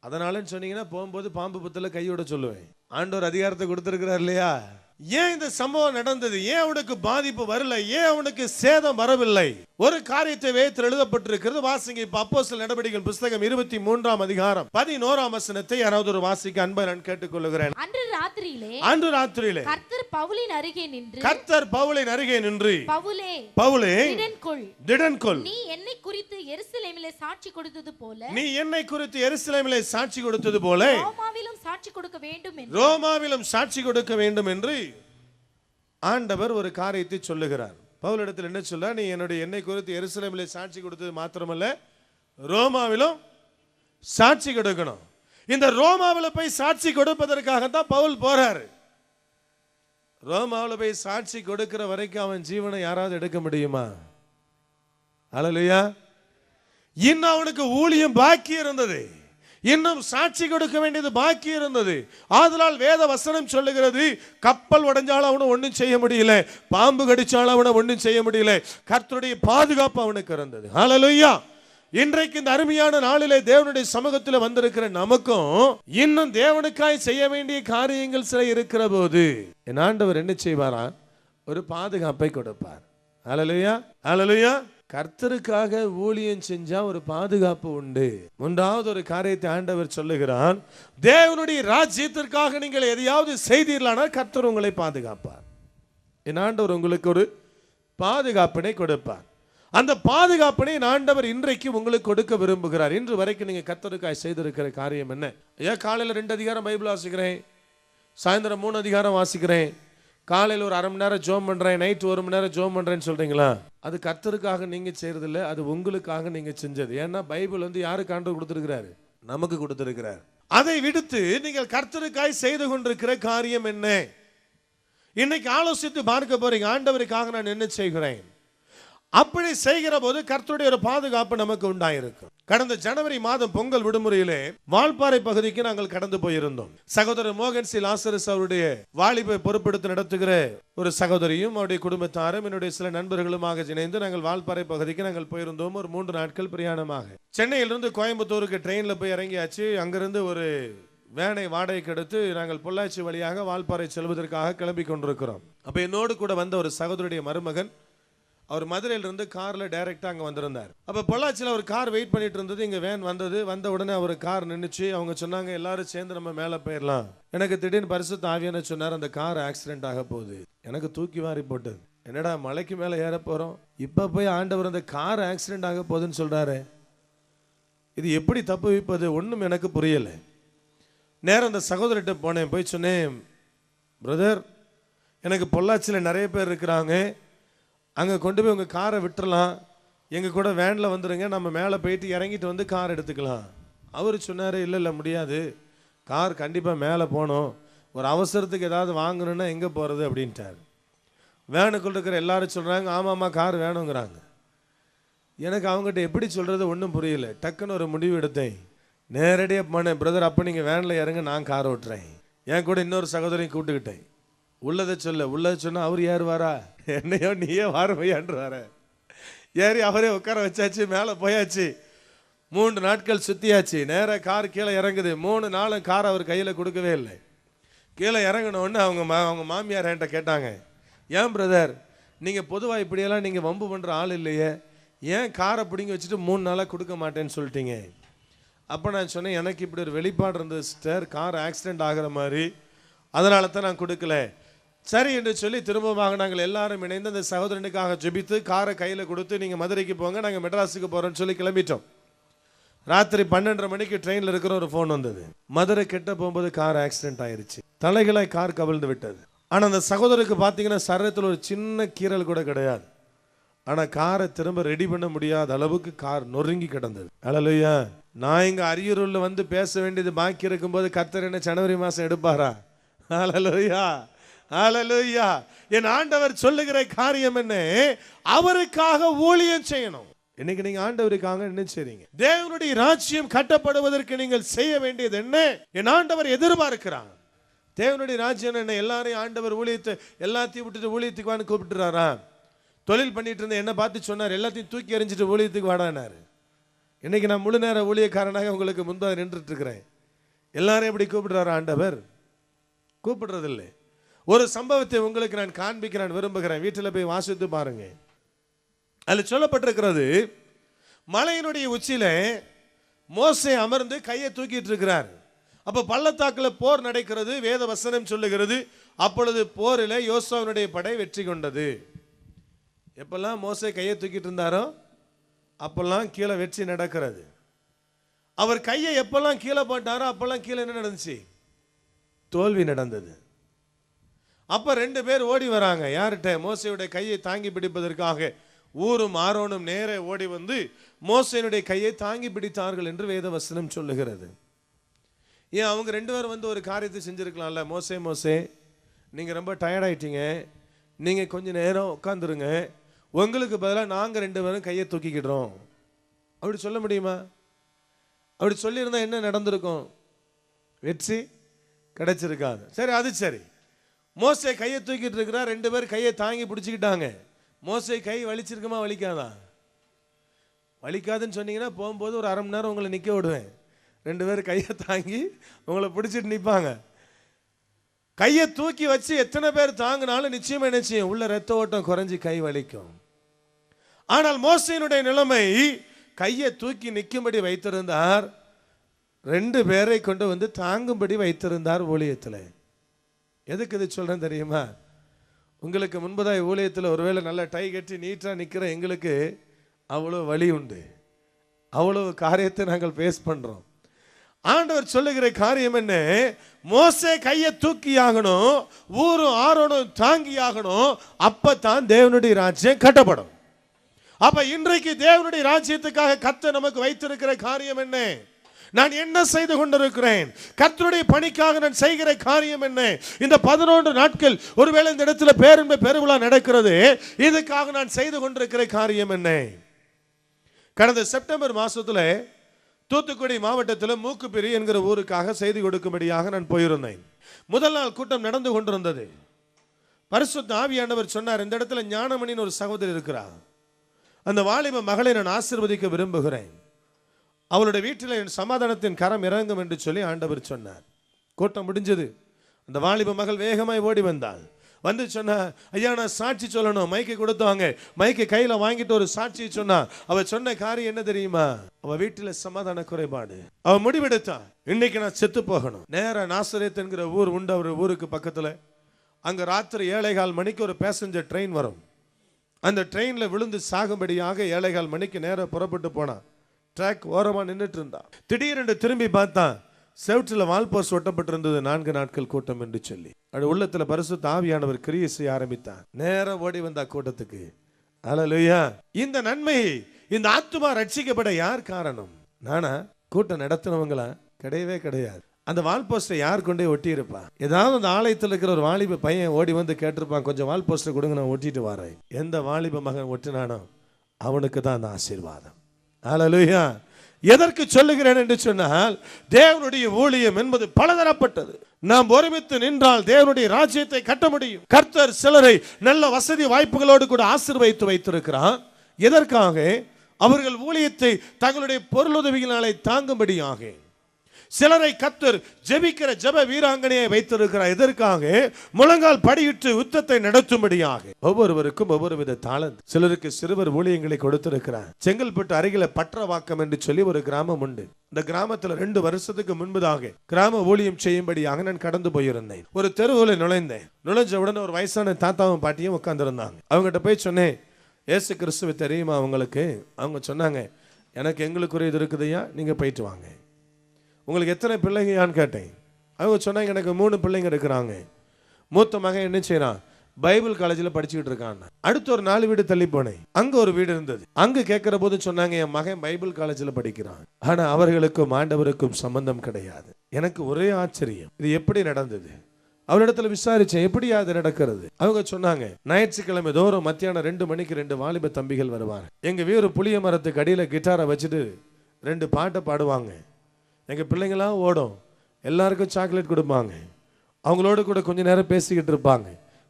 அதனாலன்னு சொன்னீங்கன்னா போகும்போது பாம்பு புத்துல கையோட சொல்லுவேன். ஆண்டவர் அதிகாரத்தை கொடுத்திருக்கிறார் இல்லையா? ஏன் இந்த சம்பவம் நடந்தது? ஏன் அவனுக்கு பாதிப்பு வரல? ஏன் அவனுக்கு சேதம் வரவில்லை? ஒரு காரியத்தை வேதத்தில் எழுதப்பட்டிருக்கிறது, வாசிங்க. இப்ப அப்போஸ்தலர் நடவடிக்கைகள் புஸ்தகம் 23ஆம் அதிகாரம் 11ஆம் வசனத்தை யாராவது ஒரு வாசிக்க அன்பை நான் கேட்டுக்கொள்கிறேன். அன்று ராத்திரியிலே கர்த்தர் பவுலின் அருகே நின்று பவுலே திடன்கொள், நீ என்னை குறித்து எருசலேமிலே சாட்சி கொடுத்தது போல ரோமாவிலும் சாட்சி கொடுக்க வேண்டும் என்று ஆண்டவர் ஒரு காரியத்தை சொல்லுகிறார். பவுலிடத்தில் என்ன சொல்ல, நீ என்னை குறித்து எருசலேமிலே சாட்சி கொடுத்தது மாத்திரமல்ல, ரோமாவிலும் சாட்சி கொடுக்கணும். இந்த ரோமாவில் போய் சாட்சி கொடுப்பதற்காகத்தான் பவுல் போறாரு. ரோமாவில் போய் சாட்சி கொடுக்கிற வரைக்கும் அவன் ஜீவனை யாராவது எடுக்க முடியுமா? ஹல்லேலூயா. இன்னும் அவனுக்கு ஊழியம் பாக்கி இருந்தது, இன்னும் சாட்சி கொடுக்க வேண்டியது பாக்கி இருந்தது. ஆதலால் வேத வசனம் சொல்லுகிறது, கப்பல் உடைஞ்சாலும் அவனை ஒன்றும் செய்ய முடியல, பாம்பு கடிச்சாலும் அவனை ஒன்றும் செய்ய முடியல, கர்த்தருடைய பாதுகாப்பு அவனுக்கு இருந்தது. ஹல்லேலூயா. இன்றைக்கு இந்த அருமையான நாளிலே தேவனுடைய சமூகத்தில் வந்திருக்கிற நமக்கும் இன்னும் தேவனுக்காய் செய்ய வேண்டிய காரியங்கள் சில இருக்கிற போது என் ஆண்டவர் என்ன செய்வாரா? ஒரு பாதுகாப்பை கொடுப்பார். ஹல்லேலூயா, ஹல்லேலூயா. கர்த்தருக்காக ஊழியம் செஞ்சா ஒரு பாதுகாப்பு உண்டு. மூன்றாவது ஒரு காரியத்தை ஆண்டவர் சொல்லுகிறான், தேவனுடைய ராஜ்யத்திற்காக நீங்கள் எதையாவது செய்தீர்களானால் கர்த்தர் உங்களை பாதுகாப்பார். என் ஆண்டவர் உங்களுக்கு ஒரு பாதுகாப்பினை கொடுப்பார். அந்த பாதுகாப்பினை ஆண்டவர் இன்றைக்கு உங்களுக்கு கொடுக்க விரும்புகிறார். இன்று வரைக்கும் நீங்க கர்த்தருக்காய் செய்திருக்கிற காரியம் என்ன? ஏன் காலையில் 2 அதிகாரம் பைபிள் வாசிக்கிறேன், சாயந்தரம் 3 அதிகாரம் வாசிக்கிறேன், காலையில் ஒரு 1/2 மணி நேரம் ஜோம் பண்றேன், நைட் 1 மணி நேரம் ஜோம் பண்றேன்னு சொல்றீங்களா? அது கர்த்தருக்காக நீங்க செய்யறது இல்லை, அது உங்களுக்காக நீங்க செஞ்சது. ஏன்னா பைபிள் யாருக்கு ஆண்டவர் கொடுத்திருக்கிறாரு? நமக்கு கொடுத்திருக்கிறார். அதை விடுத்து நீங்கள் கர்த்தருக்காய் செய்து கொண்டிருக்கிற காரியம் என்ன? இன்னைக்கு ஆலோசித்து பார்க்க போறீங்க, ஆண்டவருக்காக நான் என்ன செய்கிறேன். அப்படி செய்கிற போது கர்த்தருடைய ஒரு பாதுகாப்பு நமக்கு உண்டாயிருக்கும். கடந்த ஜனவரி மாதம் பொங்கல் விடுமுறையிலே வால்பாறை பகுதிக்கு நாங்கள் கடந்து போயிருந்தோம். சகோதரர் மோகன் சி லாசரஸ் அவருடைய வாலிபை பொறுப்பெடுத்து நடத்துகிற ஒரு சகோதரியும் அவருடைய குடும்பத்தாரும் என்னுடைய சில நண்பர்களுமாக இணைந்து நாங்கள் வால்பாறை பகுதிக்கு நாங்கள் போயிருந்தோம். ஒரு 3 நாட்கள் பிரயாணமாக சென்னையிலிருந்து கோயம்புத்தூருக்கு ட்ரெயின்ல போய் இறங்கியாச்சு. அங்கிருந்து ஒரு வேனை வாடகைக்கு எடுத்து நாங்கள் பொள்ளாச்சி வழியாக வால்பாறை செல்வதற்காக கிளம்பி கொண்டிருக்கிறோம். அப்ப என்னோடு கூட வந்த ஒரு சகோதரருடைய மருமகன், அவர் மதுரையிலிருந்து கார்ல டைரக்டா அங்க வந்திருந்தார். அப்ப பொள்ளாச்சியில் ஒரு கார் வெயிட் பண்ணிட்டு இருந்தது. இங்க வேன் வந்தது. வந்த உடனே அவர் கார் நின்றுச்சு. அவங்க சொன்னாங்க, எல்லாரும் சேர்ந்து நம்ம மேல போயிடலாம். எனக்கு திடீர்னு பரிசுத்த ஆவியான சொன்னார், அந்த கார் ஆக்சிடென்ட் ஆக போகுது. எனக்கு தூக்கி வாரி போட்டது. என்னடா மலைக்கு மேல ஏற போறோம், இப்ப போய் ஆண்டவர் அந்த கார் ஆக்சிடென்ட் ஆக போகுதுன்னு சொல்றாரு. இது எப்படி தப்பு வைப்பது? ஒன்றும் எனக்கு புரியலை. நேரம் அந்த சகோதரிட்ட போனேன். போய் சொன்னேன், பிரதர், எனக்கு பொள்ளாச்சியில் நிறைய பேர் இருக்கிறாங்க, அங்கே கொண்டு போய் உங்கள் காரை விட்டுறலாம், எங்கள் கூட வேனில் வந்துடுங்க, நம்ம மேலே போயிட்டு இறங்கிட்டு வந்து கார் எடுத்துக்கலாம். அவர் சொன்னார், இல்லை முடியாது, கார் கண்டிப்பாக மேலே போகணும், ஒரு அவசரத்துக்கு ஏதாவது வாங்கணுன்னா எங்கே போகிறது அப்படின்ட்டார். வேனுக்குள்ள இருக்கிற எல்லாரும் சொல்கிறாங்க, ஆமாம்மா கார் வேணுங்கிறாங்க. எனக்கு அவங்ககிட்ட எப்படி சொல்கிறது ஒன்றும் புரியல. டக்குன்னு ஒரு முடிவு எடுத்தேன். நேரடியாக போனேன், பிரதர் அப்போ நீங்கள் வேனில் இறங்க, நான் கார் ஓட்டுறேன். என் கூட இன்னொரு சகோதரியும் கூப்பிட்டுக்கிட்டேன். உள்ளதை சொன்னால் அவர் ஏறுவாரா? என்னையோ நீயே வார ஏறி அவரே உட்கார வச்சாச்சு. மேலே போயாச்சு. 3 நாட்கள் சுற்றியாச்சு. நேராக கார் கீழே இறங்குது. 3 நாளும் கார் அவர் கையில் கொடுக்கவே இல்லை. கீழே இறங்கினோடனே அவங்க மாமியார் என்கிட்ட கேட்டாங்க, ஏன் பிரதர் நீங்கள் பொதுவாக இப்படியெல்லாம் நீங்கள் வம்பு பண்ணுற ஆள் இல்லையே, ஏன் காரை பிடிங்கி வச்சுட்டு 3 நாளாக கொடுக்க மாட்டேன்னு சொல்லிட்டீங்க? அப்போ நான் சொன்னேன், எனக்கு இப்படி ஒரு வெளிப்பாடு இருந்தது சிஸ்டர், கார் ஆக்சிடென்ட் ஆகிற மாதிரி, அதனால தான் நான் கொடுக்கல. சரி என்று சொல்லி திரும்பமாக நாங்கள் எல்லாரும் இணைந்து அந்த சகோதரனுக்காக ஜெபித்து காரை கையில் கொடுத்து, நீங்கள் மதுரைக்கு போங்க, நாங்கள் மெட்ராஸுக்கு போகிறோன்னு சொல்லி கிளம்பிட்டோம். ராத்திரி 12:30 மணிக்கு ட்ரெயினில் இருக்கிற ஒரு ஃபோன் வந்தது. மதுரை கிட்ட போகும்போது கார் ஆக்சிடென்ட் ஆயிடுச்சு. தலைகளாய் கார் கவிழ்ந்து விட்டது. ஆனால் அந்த சகோதரருக்கு பார்த்தீங்கன்னா சரீரத்தில் ஒரு சின்ன கீறல் கூட கிடையாது. ஆனால் காரை திரும்ப ரெடி பண்ண முடியாத அளவுக்கு கார் நொறுங்கி கிடந்தது. அல்லேலூயா. நான் இங்கே அரியலூரில் வந்து பேச வேண்டியது பாக்கி இருக்கும்போது கர்த்தர் என்ன ஜனவரி மாதம் எடுப்பாரா? அல்லேலூயா, அல்லேலூயா. என் ஆண்டவர் சொல்லுகிற காரியம் என்ன? அவருக்காக ஊழியம் செய்யணும். இன்னைக்கு நீங்க ஆண்டவருக்காக என்ன செய்றீங்க? தேவனுடைய ராஜ்யம் கட்டப்படுவதற்கு நீங்கள் செய்ய வேண்டியது என்ன? என் ஆண்டவர் எதிர்பார்க்கிறார். தேவனுடைய ராஜ்யம் என்ன? எல்லாரையும் ஆண்டவர் ஊழியத்தை எல்லாத்தையும் விட்டுட்டு ஊழியத்துக்கு வான்னு கூப்பிட்டுறாரா? தொழில் பண்ணிட்டு இருந்த என்ன பார்த்து சொன்னார், எல்லாத்தையும் தூக்கி எறிஞ்சிட்டு ஊழியத்துக்கு வாடானாரு. இன்னைக்கு நான் முழு நேர ஊழியக்காரனாக உங்களுக்கு முன்பாக நின்றுட்டு இருக்கிறேன். எல்லாரும் எப்படி கூப்பிடுறாரு ஆண்டவர்? கூப்பிடுறதில்லை. ஒரு சம்பவத்தை உங்களுக்கு நான் காண்பிக்க நான் விரும்புகிறேன். வீட்டில் போய் வாசித்து பாருங்க. அதில் சொல்லப்பட்டிருக்கிறது, மலையினுடைய உச்சியில மோசே அமர்ந்து கையை தூக்கிட்டு இருக்கிறார். அப்போ பள்ளத்தாக்கில் போர் நடக்கிறது. வேத வசனம் சொல்லுகிறது, அப்பொழுது போரில் யோசுவாவினுடைய படை வெற்றி கொண்டது. எப்பெல்லாம் மோசே கையை தூக்கிட்டு இருந்தாரோ அப்பெல்லாம் கீழே வெற்றி நடக்கிறது. அவர் கையை எப்பெல்லாம் கீழே போட்டாரோ அப்பெல்லாம் கீழே என்ன நடந்துச்சு? தோல்வி நடந்தது. அப்ப 2 பேர் ஓடி வராங்க. யார்கிட்ட? மோசேயுடைய கையை தாங்கி பிடிப்பதற்காக. ஊரும் ஆரோனும் நேரே ஓடி வந்து மோசேயுடைய கையை தாங்கி பிடித்தார்கள் என்று வேத வசனம் சொல்லுகிறது. ஏன் அவங்க 2 பேரும் வந்து ஒரு காரியத்தை செஞ்சிருக்கலாம்ல? மோசே நீங்க ரொம்ப டயர்ட் ஆயிட்டீங்க, நீங்க கொஞ்ச நேரம் உட்காந்துருங்க, உங்களுக்கு பதிலாக நாங்கள் 2 பேரும் கையை தூக்கிக்கிடுறோம் அப்படி சொல்ல முடியுமா? அப்படி சொல்லியிருந்தா என்ன நடந்திருக்கும்? வெற்றி கிடைச்சிருக்காது. சரி, அது சரி. மோசே கையை தூக்கிட்டு இருக்கிறார். 2 பேர் கையை தாங்கி பிடிச்சிக்கிட்டாங்க. மோசே கை வலிச்சிருக்குமா வலிக்காதா? வலிக்காதுன்னு சொன்னீங்கன்னா போகும்போது ஒரு 1/2 மணி நேரம் உங்களை நிற்க விடுவேன். 2 பேர் கையை தாங்கி உங்களை பிடிச்சிட்டு நிற்பாங்க. கையை தூக்கி வச்சு எத்தனை பேர் தாங்கினாலும் நிச்சயமா என்ன செய்யும்? உள்ள ரத்த ஓட்டம் குறைஞ்சி கை வலிக்கும். ஆனால் மோசேயினுடைய நிலைமை கையை தூக்கி நிற்கும்படி வைத்திருந்தார், 2 பேரை கொண்டு வந்து தாங்கும்படி வைத்திருந்தார் ஊழியத்தில். எதுக்கு இது சொல்றேன் தெரியுமா? உங்களுக்கு முன்பதாய் ஊழியத்தில் ஒருவேளை நல்ல டை கட்டி நீட்டாக நிற்கிற எங்களுக்கு அவ்வளோ வலி உண்டு, அவ்வளோ காரியத்தை நாங்கள் ஃபேஸ் பண்ணுறோம். ஆண்டவர் சொல்லுகிற காரியம் என்ன? மோசே கையை தூக்கி ஆகணும், ஊரும் ஆரோனும் தாங்கி ஆகணும், அப்பதான் தேவனுடைய ராஜ்யம் கட்டப்படும். அப்ப இன்றைக்கு தேவனுடைய ராஜ்யத்துக்காக கர்த்தர் நமக்கு வைத்திருக்கிற காரியம் என்ன? நான் என்ன செய்து கொண்டிருக்கிறேன்? கர்த்தருடைய பணிக்காக நான் செய்கிற காரியம் என்ன? இந்த 11 நாட்கள் ஒருவேளை இந்த இடத்துல பேரின்ப பெருவிழா நடக்கிறது, இதுக்காக நான் செய்து கொண்டிருக்கிற காரியம் என்ன? கடந்த செப்டம்பர் மாசத்துல தூத்துக்குடி மாவட்டத்தில் மூக்குப்பிரி என்கிற ஊருக்காக செய்தி கொடுக்கும்படியாக நான் போயிருந்தேன். முதல் நாள் கூட்டம் நடந்து கொண்டிருந்தது. பரிசுத்த ஆவியானவர் சொன்னார், இந்த இடத்துல ஞானமணின்னு ஒரு சகோதரி இருக்கிறார், அந்த வாலிப மகளை நான் ஆசீர்வதிக்க விரும்புகிறேன், அவளுடைய வீட்டில் என் சமாதானத்தின் கரம் இறங்கும் என்று சொல்லி ஆண்டவர் சொன்னார். கூட்டம் முடிஞ்சது. அந்த வாலிப மகள் வேகமாய் ஓடி வந்தாள். வந்து சொன்னா, ஐயா நான் சாட்சி சொல்லணும். மைக்கை கொடுத்தாங்க, மைக்கை கையில வாங்கிட்டு ஒரு சாட்சி சொன்னா. அவ சொன்ன காரியம் என்ன தெரியுமா? அவ வீட்டில் சமாதான குறைபாடு. அவ முடிவெடுத்தா, இன்னைக்கு நான் செத்து போகணும். நேரா நாசரேத் என்கிற ஊர் உண்டு அவர் ஊருக்கு பக்கத்துல. அங்க ராத்திரி 7:15 மணிக்கு ஒரு பேசஞ்சர் ட்ரெயின் வரும். அந்த ட்ரெயின்ல விழுந்து சாகும்படியாக 7:15 மணிக்கு நேரம் புறப்பட்டு போனா. ட்ராக் ஓரமா நின்றுட்டு இருந்தா. திடீரென்று திரும்பி பார்த்தா, செவுற்றில் வால்போஸ்ட் ஒட்டப்பட்டிருந்தது, 4 நாட்கள் கூட்டம் என்று சொல்லி. அது உள்ளத்துல பரிசுத்த ஆவியானவர் கிரியை செய்ய ஆரம்பித்தார். நேரம் ஓடி வந்தா கூட்டத்துக்கு. அல்லேலூயா. இந்த நன்மை, இந்த ஆத்துமா ரட்சிக்கப்பட யார் காரணம்? நானா? கூட்டம் நடத்தினவங்களா? கிடையவே கிடையாது. அந்த வால்போஸ்டை யார் கொண்டே ஒட்டி இருப்பா? ஏதாவது அந்த ஆலயத்தில் இருக்கிற ஒரு வாலிப பையன் ஓடி வந்து கேட்டிருப்பான், கொஞ்சம் வால்போஸ்டை கொடுங்க, நான் ஒட்டிட்டு வரேன். எந்த வாலிப மகன் ஒட்டினானோ அவனுக்கு தான் அந்த ஆசீர்வாதம். அல்லேலூயா. எதற்கு சொல்லுகிறேன் என்று சொன்னால், தேவனுடைய ஊழியம் என்பது பலதரப்பட்டது. நாம் ஒருமித்து நின்றால் தேவனுடைய ராஜ்யத்தை கட்ட முடியும். கர்த்தர் சிலரை நல்ல வசதி வாய்ப்புகளோடு கூட ஆசீர்வதித்து வைத்திருக்கிறார். எதற்காக? அவர்கள் ஊழியத்தை தங்களுடைய பொருளுதவியினாலே தாங்கும்படியாக. சிலரை கர்த்தர் ஜெபிக்கிற ஜெப வீராங்கனையை வைத்திருக்கிறார். எதற்காக? முழங்கால் படியிட்டு யுத்தத்தை நடத்தும்படியாக. ஒவ்வொருவருக்கும் ஒவ்வொரு வித தாளந்து. சிலருக்கு சிறுவர் ஊழியங்களை கொடுத்திருக்கிறார். செங்கல்பட்டு அருகில பற்றவாக்கம் என்று சொல்லி ஒரு கிராமம் உண்டு. இந்த கிராமத்துல 2 வருஷத்துக்கு முன்பதாக கிராம ஊழியம் செய்யும்படியாக நான் கடந்து போயிருந்தேன். ஒரு தெருவில் நுழைந்தேன். நுழைஞ்ச உடனே ஒரு வயசான தாத்தாவும் பாட்டியும் உட்கார்ந்து இருந்தாங்க. அவங்ககிட்ட போய் சொன்னேன், இயேசு கிறிஸ்துவை தெரியுமா உங்களுக்கு? அவங்க சொன்னாங்க, எனக்கு எங்களுக்குரிய இது இருக்குதையா, நீங்க போயிட்டு வாங்க. உங்களுக்கு எத்தனை பிள்ளைங்கயான்னு கேட்டேன். அவங்க சொன்னாங்க, எனக்கு 3 பிள்ளைங்க இருக்கிறாங்க. மூத்த மகன் என்ன செய்யறான்? பைபிள் காலேஜில் படிச்சுக்கிட்டு இருக்கான். அடுத்து ஒரு 4 வீடு தள்ளி போனேன். அங்க ஒரு வீடு இருந்தது. அங்க கேட்கிற போது சொன்னாங்க, என் மகன் பைபிள் காலேஜில் படிக்கிறான். ஆனா அவர்களுக்கும் ஆண்டவருக்கும் சம்பந்தம் கிடையாது. எனக்கு ஒரே ஆச்சரியம், இது எப்படி நடந்தது? அவரிடத்துல விசாரிச்சேன், எப்படி அது நடக்கிறது? அவங்க சொன்னாங்க, ஞாயிற்றுக்கிழமை தோறும் மத்தியானம் 2 மணிக்கு 2 வாலிப தம்பிகள் வருவாங்க. எங்க வீடு புளிய மரத்துக்கு அடியில கிட்டாரை வச்சுட்டு 2 பாட்டை பாடுவாங்க. எங்கள் பிள்ளைங்களாம் ஓடும், எல்லாருக்கும் சாக்லேட் கொடுப்பாங்க, அவங்களோட கூட கொஞ்ச நேரம் பேசிக்கிட்டு இருப்பாங்க,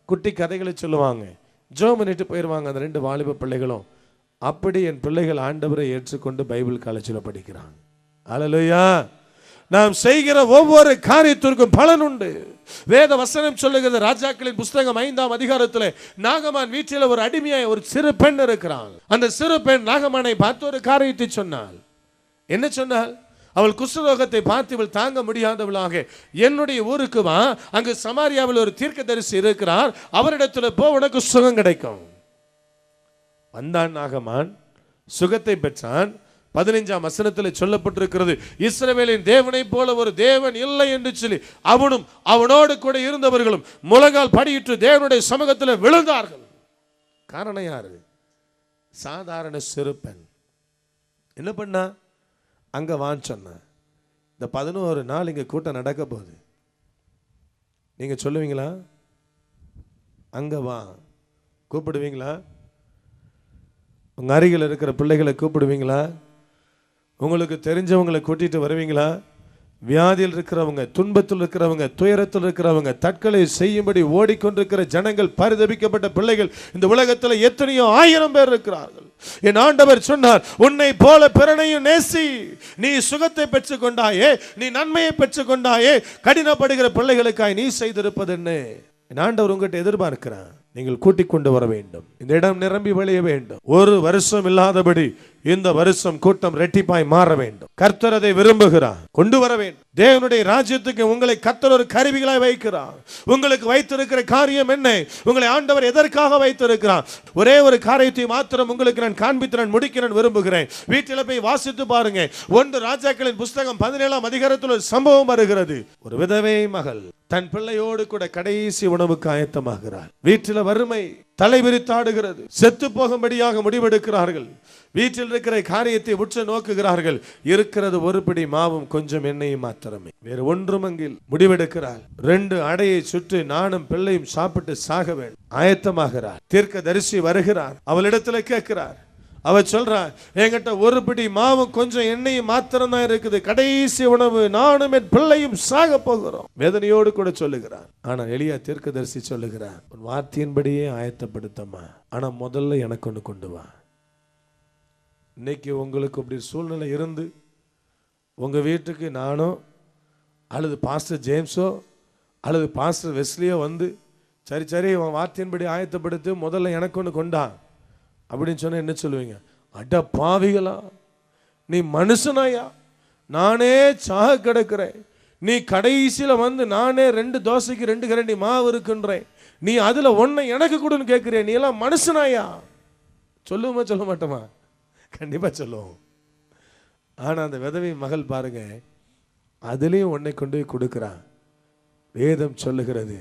குட்டி கதைகளை சொல்லுவாங்க, ஜோ பண்ணிட்டு போயிடுவாங்க அந்த 2 வாலிப பிள்ளைகளும். அப்படி என் பிள்ளைகள் ஆண்டவரை ஏற்றுக்கொண்டு பைபிள் காலேஜில் படிக்கிறாங்க. அல்லேலூயா. நாம் செய்கிற ஒவ்வொரு காரியத்திற்கும் பலன் உண்டு. வேத வசனம் சொல்லுகிறது, ராஜாக்களின் புஸ்தகம் 5ஆம் அதிகாரத்தில் நாகமான் வீட்டில் ஒரு அடிமையாய் ஒரு சிறு பெண் இருக்கிறாள். அந்த சிறு பெண் நாகமானை பார்த்து ஒரு காரியத்தை சொன்னாள். என்ன சொன்னாள்? அவள் குஷ்டரோகத்தை பார்த்து இவள் தாங்க முடியாதவளாக, என்னுடைய ஊருக்கு வா, அங்கு சமாரியாவில் ஒரு தீர்க்கதரிசி இருக்கிறார், அவரிடத்துல போ, உனக்கு சுகம் கிடைக்கும். வந்தான் நாகமான், சுகத்தை பெற்றான். 15ஆம் வசனத்தில் சொல்லப்பட்டிருக்கிறது, இஸ்ரவேலின் தேவனை போல ஒரு தேவன் இல்லை என்று சொல்லி அவனும் அவனோடு கூட இருந்தவர்களும் முழங்கால் படியிட்டு தேவனுடைய சமூகத்தில் விழுந்தார்கள். காரணம் யாரு? சாதாரண சிறு பெண். என்ன பண்ணா? அங்க வான்னு சொன்ன. இந்த 11 நாள் இங்க கூட்டம் நடக்க போகுது. நீங்க சொல்லுவீங்களா? அங்க வா, கூப்பிடுவீங்களா? உங்க அருகில் இருக்கிற பிள்ளைகளை கூப்பிடுவீங்களா? உங்களுக்கு தெரிஞ்சவங்களை கூட்டிட்டு வருவீங்களா? வியாதியில் இருக்கிறவங்க, துன்பத்தில் இருக்கிறவங்க, துயரத்தில் இருக்கிறவங்க, தற்கொலை செய்யும்படி ஓடிக்கொண்டிருக்கிற ஜனங்கள், பரிதபிக்கப்பட்ட பிள்ளைகள் இந்த உலகத்தில் எத்தனையோ 1000 பேர் இருக்கிறார்கள். என் ஆண்டவர் சொன்னார், உன்னை போல பிறனையும் நேசி. நீ சுகத்தை பெற்றுக் கொண்டாயே, நீ நன்மையை பெற்றுக் கொண்டாயே, கடினப்படுகிற பிள்ளைகளுக்காய் நீ செய்திருப்பது என்ன? என் ஆண்டவர் உங்ககிட்ட எதிர்பார்க்கிறான். நீங்கள் கூட்டிக் கொண்டு வர வேண்டும். இந்த இடம் நிரம்பி வழிய வேண்டும். ஒரு வருஷம் இல்லாதபடி இந்த வருஷம் கூட்டம் ரெட்டிப்பாய் மாற வேண்டும். கர்த்தர் அதை விரும்புகிறார். கொண்டு வர வேண்டும். தேவனுடைய ராஜ்யத்துக்கு உங்களை கர்த்தர் ஒரு கருவிகளாய் வைக்கிறார். உங்களுக்கு வைத்திருக்கிற காரியம் என்ன? உங்களை ஆண்டவர் எதற்காக வைத்திருக்கிறார்? ஒரே ஒரு காரியத்தை மாத்திரம் உங்களுக்கு நான் காண்பித்து நான் முடிக்க நான் விரும்புகிறேன். வீட்டில் போய் வாசித்து பாருங்க. 1 ராஜாக்களின் புஸ்தகம் 17ஆம் அதிகாரத்தில் ஒரு சம்பவம் வருகிறது. ஒரு விதவை மகள் தன் பிள்ளையோடு கூட கடைசி உணவுக்கு ஆயத்தமாகிறார். வீட்டில் வறுமை தலைவிரித்தாடுகிறது. செத்து போகும்படியாக முடிவெடுக்கிறார்கள். வீட்டில் இருக்கிற காரியத்தை உற்று நோக்குகிறார்கள். இருக்கிறது ஒரு பிடி மாவும் கொஞ்சம் எண்ணெயும் மாத்திரமே, வேறு ஒன்றும் அங்கில். முடிவெடுக்கிறார். 2 அடையை சுற்றி நானும் பிள்ளையும் சாப்பிட்டு சாக வேண்டும். ஆயத்தமாகிறார். தீர்க்கதரிசி வருகிறார். அவளிடத்துல கேட்கிறார். அவ சொல்றார், என்கிட்ட ஒரு பிடி மாவும் கொஞ்சம் எண்ணெயும் மாத்திரம் தான் இருக்குது. கடைசி உணவு, நானும் என் பிள்ளையும் சாக போகிறோம். வேதனையோடு கூட சொல்லுகிறார். ஆனா எலியா தீர்க்கதரிசி சொல்லுகிறார், உன் வார்த்தையின்படியே ஆயத்தப்படுத்தமா, ஆனா முதல்ல எனக்கு ஒன்று கொண்டு வா. இன்னைக்கு உங்களுக்கு அப்படி சூழ்நிலை இருந்து உங்க வீட்டுக்கு நானோ அல்லது பாஸ்டர் ஜேம்ஸோ அல்லது பாஸ்டர் வெஸ்லியோ வந்து சரி சரி உன் வார்த்தையின்படி ஆயத்தப்படுத்து, முதல்ல எனக்கு ஒன்று கொண்டா அப்படின்னு சொன்ன என்ன சொல்லுவீங்க? அட பாவிகளா, நீ மனுஷனாயா? நானே சாக கிடக்கிறேன். நீ கடைசியில வந்து நானே 2 தோசைக்கு 2 கரண்டி மாவு இருக்குன்றேன். நீ அதுல ஒன்றை எனக்கு கொடுன்னு கேட்கிறேன். நீ எல்லாம் மனுஷனாயா? சொல்லுவோமா சொல்ல மாட்டோமா? கண்டிப்பா சொல்லுவோம். ஆனா அந்த விதவை மகள் பாருங்க, அதுலயும் ஒன்றை கொண்டு போய் கொடுக்கிறான். வேதம் சொல்லுகிறது,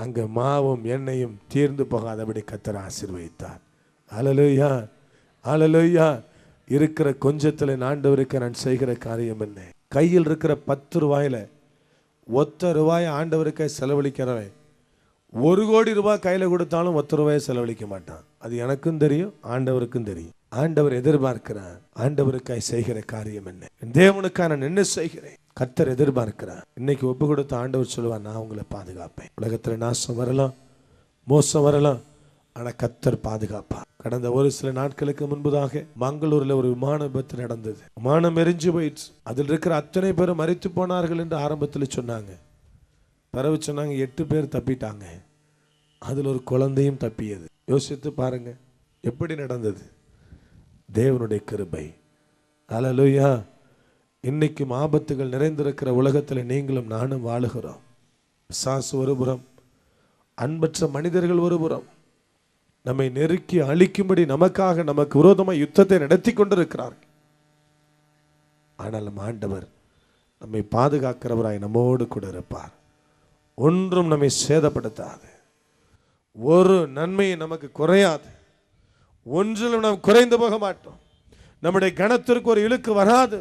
அங்க மாவும் எண்ணெயும் தீர்ந்து போகாதபடி கர்த்தர் ஆசீர்வதித்தார். ஹல்லேலூயா, ஹல்லேலூயா. இருக்கிற கொஞ்சத்தில் ஆண்டவருக்கு நான் செய்கிற காரியம் என்ன? கையில் இருக்கிற 10 ரூபாயில ஒத்த ரூபாய் ஆண்டவருக்கு செலவழிக்கிறவன் 1 கோடி ரூபாய் கையில் கொடுத்தாலும் 10 ரூபாயை செலவழிக்க மாட்டான். அது எனக்கும் தெரியும், ஆண்டவருக்கும் தெரியும். ஆண்டவர் எதிர்பார்க்கிறார். ஆண்டவருக்காய் செய்கிற காரியம் என்ன? தேவனுக்காக நான் என்ன செய்கிறேன்? கர்த்தர் எதிர்பார்க்கிறார். இன்னைக்கு ஒப்பு கொடுத்த ஆண்டவர் சொல்லுவார், நான் உங்களை பாதுகாப்பேன். உலகத்தில் நாசம் வரலாம், மோசம் வரலாம், ஆனா கர்த்தர் பாதுகாப்பார். கடந்த ஒரு சில நாட்களுக்கு முன்பதாக மங்களூர்ல ஒரு விமான விபத்து நடந்தது. விமானம் எரிஞ்சு போயிடுச்சு. அதில் இருக்கிற அத்தனை பேரும் மரித்து போனார்கள் என்று ஆரம்பத்தில் சொன்னாங்க. பிறகு சொன்னாங்க 8 பேர் தப்பிட்டாங்க. அதில் ஒரு குழந்தையும் தப்பியது. யோசித்து பாருங்க எப்படி நடந்தது. தேவனுடைய கிருபை. ஹல்லேலூயா. இன்னைக்கும் ஆபத்துகள் நிறைந்திருக்கிற உலகத்தில் நீங்களும் நானும் வாழுகிறோம். பிசாசு ஒருபுறம், அன்பற்ற மனிதர்கள் ஒருபுறம் நம்மை நெருக்கி அழிக்கும்படி நமக்காக நமக்கு விரோதமாக யுத்தத்தை நடத்தி கொண்டிருக்கிறார்கள். ஆனால் நம் ஆண்டவர் நம்மை பாதுகாக்கிறவராய் நம்மோடு கூட இருப்பார். ஒன்றும் நம்மை சேதப்படுத்தாது. ஒரு நன்மையை நமக்கு குறையாது. ஒன்றிலும் நாம் குறைந்து போக மாட்டோம். நம்முடைய கணத்திற்கு ஒரு இழுக்கு வராது.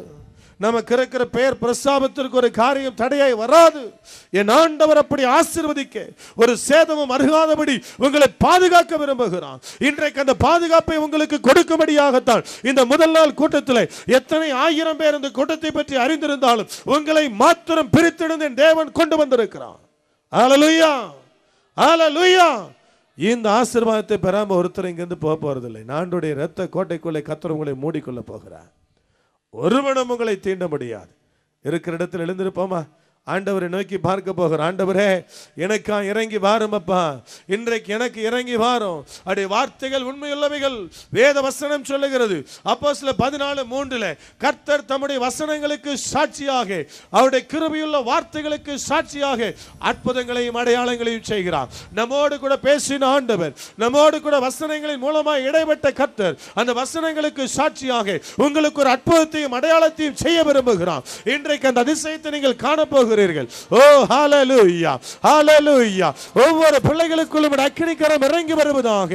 நமக்கு இருக்கிற பெயர் பிரஸ்தாபத்திற்கு ஒரு காரியம் தடையாய் வராது. என் ஆண்டவர் அப்படி ஆசீர்வதிக்க, ஒரு சேதமும் அருகாதபடி உங்களை பாதுகாக்க விரும்புகிறான். இன்றைக்கு அந்த பாதுகாப்பை உங்களுக்கு கொடுக்கும்படியாகத்தான் இந்த முதல் நாள் கூட்டத்தில் எத்தனை 1000 பேர் இந்த கூட்டத்தை பற்றி அறிந்திருந்தாலும் உங்களை மாத்திரம் பிரித்தெடுத்து தேவன் கொண்டு வந்திருக்கிறான். ஹல்லேலூயா, ஹல்லேலூயா. இந்த ஆசீர்வாதத்தை பெறாம ஒருத்தர் இங்கிருந்து போக போறதில்லை. ஆண்டவருடைய இரத்த கோட்டைக்குள்ளே கர்த்தர் உங்களை மூடிக்கொள்ள போகிறார். ஒருவனும் உங்களை தீண்ட முடியாது. இருக்கிற இடத்தில் எழுந்திருப்போமா? ஆண்டவரை நோக்கி பார்க்க போகிற ஆண்டவரே, எனக்கா இறங்கி வாரும் அப்பா. இன்றைக்கு எனக்கு இறங்கி வாரும். அடைய வார்த்தைகள் உண்மையுள்ளவைகள். வேத வசனம் சொல்லுகிறது. அப்போஸ்தலர் 14:3 கர்த்தர் தம்முடைய வசனங்களுக்கு சாட்சியாக, அவருடைய கிருபையுள்ள வார்த்தைகளுக்கு சாட்சியாக அற்புதங்களையும் அடையாளங்களையும் செய்கிறார். நம்மோடு கூட பேசின ஆண்டவர், நம்மோடு கூட வசனங்களின் மூலமாக இடைப்பட்ட கர்த்தர் அந்த வசனங்களுக்கு சாட்சியாக உங்களுக்கு ஒரு அற்புதத்தையும் அடையாளத்தையும் செய்ய விரும்புகிறார். இன்றைக்கு அந்த அதிசயத்தை நீங்கள் காணப்போகிறீர்கள். ஓ ஹல்லேலூயா, ஹல்லேலூயா. ஒவ்வொரு பிள்ளைகளுக்குள்ளும் அக்கினிக்கரம் இறங்கி வருவதாக,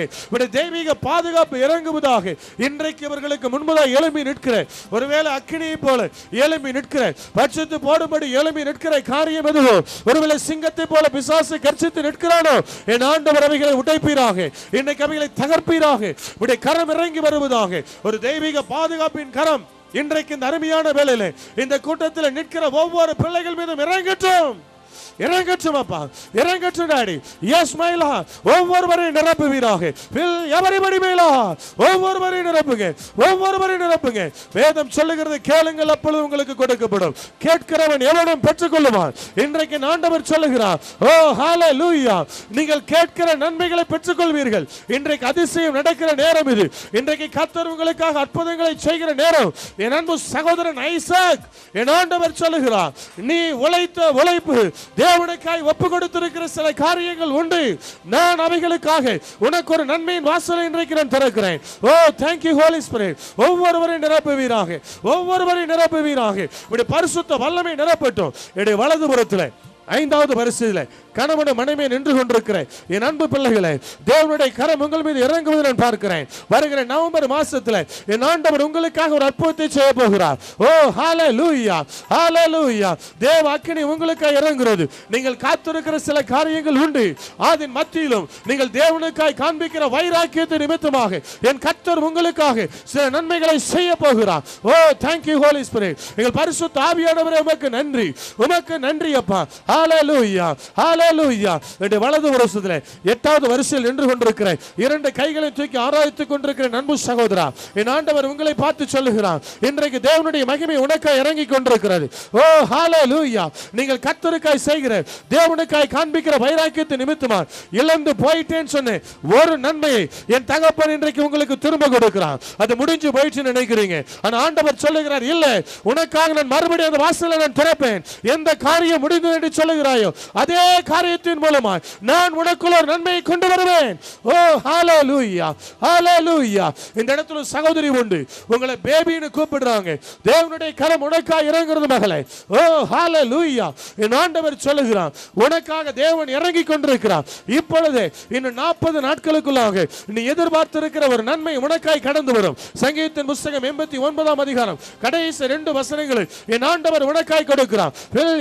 தெய்வீக பாதுகாப்பு இறங்குவதாக. இன்றைக்கு இவர்களுக்கு முன்பதாக எழும்பி நிற்கிற, ஒருவேளை அக்கினியை போல எழும்பி நிற்கிற, பட்சத்து போடும்படி எழும்பி நிற்கிற காரியம் எதுவோ, ஒருவேளை சிங்கத்தை போல பிசாசு கர்ச்சித்து நிற்கிறானோ, என் ஆண்டவர் அவைகளை உடைப்பீராக, இன்றைக்கு அவைகளை தகர்ப்பீராக. உடைய கரம் இறங்கி வருவதாக. ஒரு தெய்வீக பாதுகாப்பின் கரம் இன்றைக்கு இந்த அருமையான வேளையிலே இந்த கூட்டத்தில் நிற்கிற ஒவ்வொரு பிள்ளைகள் மீதும் இறங்கட்டும். இறங்கட்டும் அப்பா, இறங்கட்டும் டாடி. எஸ் மை லார்ட், ஒவ்வொருவரையும் நிரப்புவீராக. எவரிபடி மை லார்ட், ஒவ்வொருவரையும் நிரப்புங்க, ஒவ்வொருவரையும் நிரப்புங்க. வேதம் சொல்லுகிறது, கேளுங்கள் அப்பொழுது உங்களுக்கு கொடுக்கப்படும், கேட்கிறவன் எவனும் பெற்றுக்கொள்ளுவான். இன்றைக்கு ஆண்டவர் சொல்லுகிறார், ஓ ஹalleluya, நீங்கள் கேட்கிற நன்மைகளை பெற்றுக்கொள்வீர்கள். இன்றைக்கு அதிசயம் நடக்கிற நேரம் இது. இன்றைக்கு கர்த்தர் உங்களுக்காக அற்புதங்களை செய்கிற நேரம். என் அன்பு சகோதரன் ஐசாக், என் ஆண்டவர் சொல்லுகிறார், நீ உழைத்த உழைப்பு, தேவனுக்காய் ஒப்பு கொடுத்திருக்கிற சில காரியங்கள் உண்டு. நான் அவைகளுக்காக உனக்கு ஒரு நன்மையின் வாசலை இன்றைக்கு நான் திறக்கிறேன். ஓ thank you holy spirit. ஒவ்வொருவரையும் நிரப்புவீராக, ஒவ்வொருவரையும் நிரப்புவீராக. இப்படி பரிசுத்த வல்லமை நிரப்பட்டும். என்னுடைய வலதுபுறத்தில் 5வது வரிசையில் கணவன் மனைவி நின்று கொண்டிருக்கிற என் அன்பு பிள்ளைகளை, தேவனுடைய கரம் உங்கள் மீது இறங்குவதை நான் பார்க்கிறேன். வருகிற நவம்பர் மாசத்துல என் ஆண்டவர் உங்களுக்காக ஒரு அற்புதத்தை செய்ய போகிறார். ஓ ஹalleluya, ஹalleluya. தேவ அக்கினி உங்களுக்காக இறங்குகிறது. நீங்கள் காத்திருக்கிற சில காரியங்கள் உண்டு. அதன் மத்தியிலும் நீங்கள் தேவனுக்காய் காண்பிக்கிற வைராக்கியத்தை நிமித்தமாக என் கர்த்தர் உங்களுக்காக சில நன்மைகளை செய்ய போகிறார். ஓ thank you holy spirit. எங்கள் பரிசுத்த ஆவியானவரே, உமக்கு நன்றி, உமக்கு நன்றி அப்பா. ஹalleluya, ஹalleluya. வலது வருஷத்துல 8வது வரிசையில் நின்று கொண்டிருக்கிற 2 கைகளை தூக்கி ஆராய்த்துக் கொண்டிருக்கிற அன்பு சகோதரா, என் ஆண்டவர் உங்களை பார்த்து சொல்லுகிறார், இன்றைக்கு தேவனுடைய மகிமை உனக்காய் இறங்கி கொண்டிருக்கிறது. ஓ ஹalleluya. நீங்கள் கர்த்தருக்காய் செய்கிற, தேவனுக்காய் காண்பிக்கிற வைராக்கியத்தை நிமித்தமா இழந்து போயிட்டேன்னு சொன்ன ஒரு நன்மையை என் தகப்பன் இன்றைக்கு உங்களுக்கு திரும்ப கொடுக்கிறார். அது முடிஞ்சு போயிடுச்சு நினைக்கிறீங்க. ஆனா ஆண்டவர் சொல்லுகிறார், இல்ல, உனக்காக நான் மறுபடியும் அந்த வாசலை நான் திறப்பேன். எந்த காரியம் முடிந்தது என்று சொல்லுகிறாயோ அதே காரியத்தின் மூலமாய் நான் உனக்குள்ள ஒரு நன்மையை கொண்டு வருவேன். ஓ ஹalleluya, ஹalleluya. இந்த இடத்துல சகோதரி உண்டு, உங்களை பேபின்னு கூப்பிடுறாங்க. தேவனுடைய கரம் உனக்காக இறங்குறது மகளே. ஓ ஹalleluya. என் ஆண்டவர் சொல்லுகிறார், உனக்காக தேவன் இறங்கி கொண்டிருக்கிறார். இப்பொழுது இன்னும் 40 நாட்களுக்குள்ளாக நீ எதிர்பார்த்திருக்கிற ஒரு நன்மை உனக்காய் கடந்து வரும். சங்கீதத்தின் புத்தகம் 89ஆம் அதிகாரம் கடைசி 2 வசனங்களை என் ஆண்டவர் உனக்காய் கொடுக்கிறார்.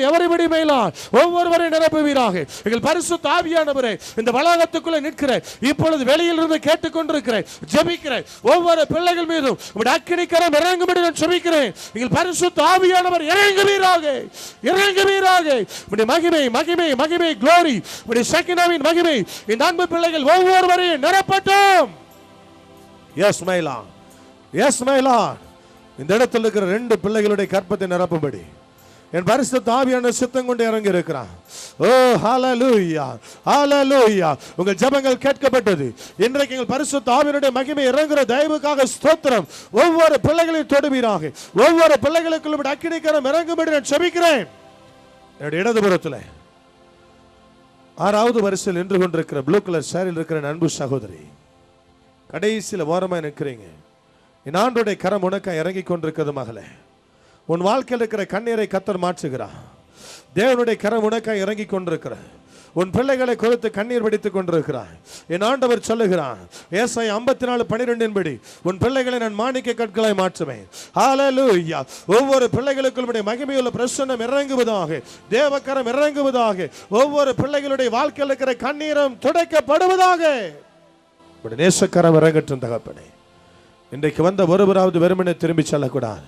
எவரிபடி மேலால் ஒவ்வொருவரை நிரப்புவீராக. எங்கள் பரிசுத்த ஆவியானவரே, இந்த வளாகத்துக்குள்ளே நிற்கிற, இப்பொழுது வெளியில் இருந்து கேட்டுக்கொண்டிருக்கிற, ஜெபிக்கிற ஒவ்வொரு பிள்ளைகள் மீதும் உம்முடைய அக்கினிக்கரம் இறங்கும்படி நான் ஜெபிக்கிறேன். எங்கள் பரிசுத்த ஆவியானவர் இறங்குவீராக, இறங்குவீராக. உம்முடைய மகிமை, மகிமை, மகிமை, glory, உம்முடைய ஷெகினாவின் மகிமை இந்த அன்பு பிள்ளைகள் ஒவ்வொருவரையும் நிரப்பட்டும். Yes my lord, yes my lord. இந்த இடத்தில் இருக்கிற 2 பிள்ளைகளுடைய கற்பத்தை நிரப்பும்படி என் பரிசுத்த ஆவியான சித்தம் கொண்டு இறங்கி இருக்கிறான். ஓ ஹalleluya, ஹalleluya. உங்கள் ஜெபங்கள் கேட்கப்பட்டது. இன்றைக்கு எங்கள் பரிசுத்த ஆவியினுடைய மகிமை இறங்குற தயவுக்காக ஸ்தோத்திரம். ஒவ்வொரு பிள்ளைகளையும் தொடுவீராக, ஒவ்வொரு பிள்ளைகளுக்குள்ள அக்கினிக்கரம் இறங்கும்படி நான் ஜெபிக்கிறேன். என்னுடைய இடதுபுறத்தில் 6வது வரிசையில் நின்று கொண்டிருக்கிற ப்ளூ கலர் சாரியில் இருக்கிற அன்பு சகோதரி, கடைசியில் ஓரமாக நிற்கிறீங்க. என் ஆண்டோடைய கரம் உனக்காக இறங்கி கொண்டிருக்கிறது மகளே. உன் வாழ்க்கையில் இருக்கிற கண்ணீரை கர்த்தர் மாற்றுகிறார். தேவனுடைய கரம் உனக்காக இறங்கி கொண்டிருக்கிற உன் பிள்ளைகளை குறித்து கண்ணீர் வடித்துக் கொண்டிருக்கிறார். என் ஆண்டவர் சொல்லுகிறார், ஏசாயா 54:12 படி உன் பிள்ளைகளை நான் மாணிக்க கற்களாய் மாற்றுவேன். ஹalleluya. ஒவ்வொரு பிள்ளைகளுக்கும் மகிமையுள்ள பிரசன்னம் இறங்குவதாக, தேவக்கரம் இறங்குவதாக, ஒவ்வொரு பிள்ளைகளுடைய வாழ்க்கையில் இருக்கிற கண்ணீரம் துடைக்கப்படுவதாக. நேசக்கரம் இறங்கட்டும் தகப்பனே. இன்றைக்கு வந்த ஒருவராவது வெறுமனே திரும்பி செல்லக்கூடாது.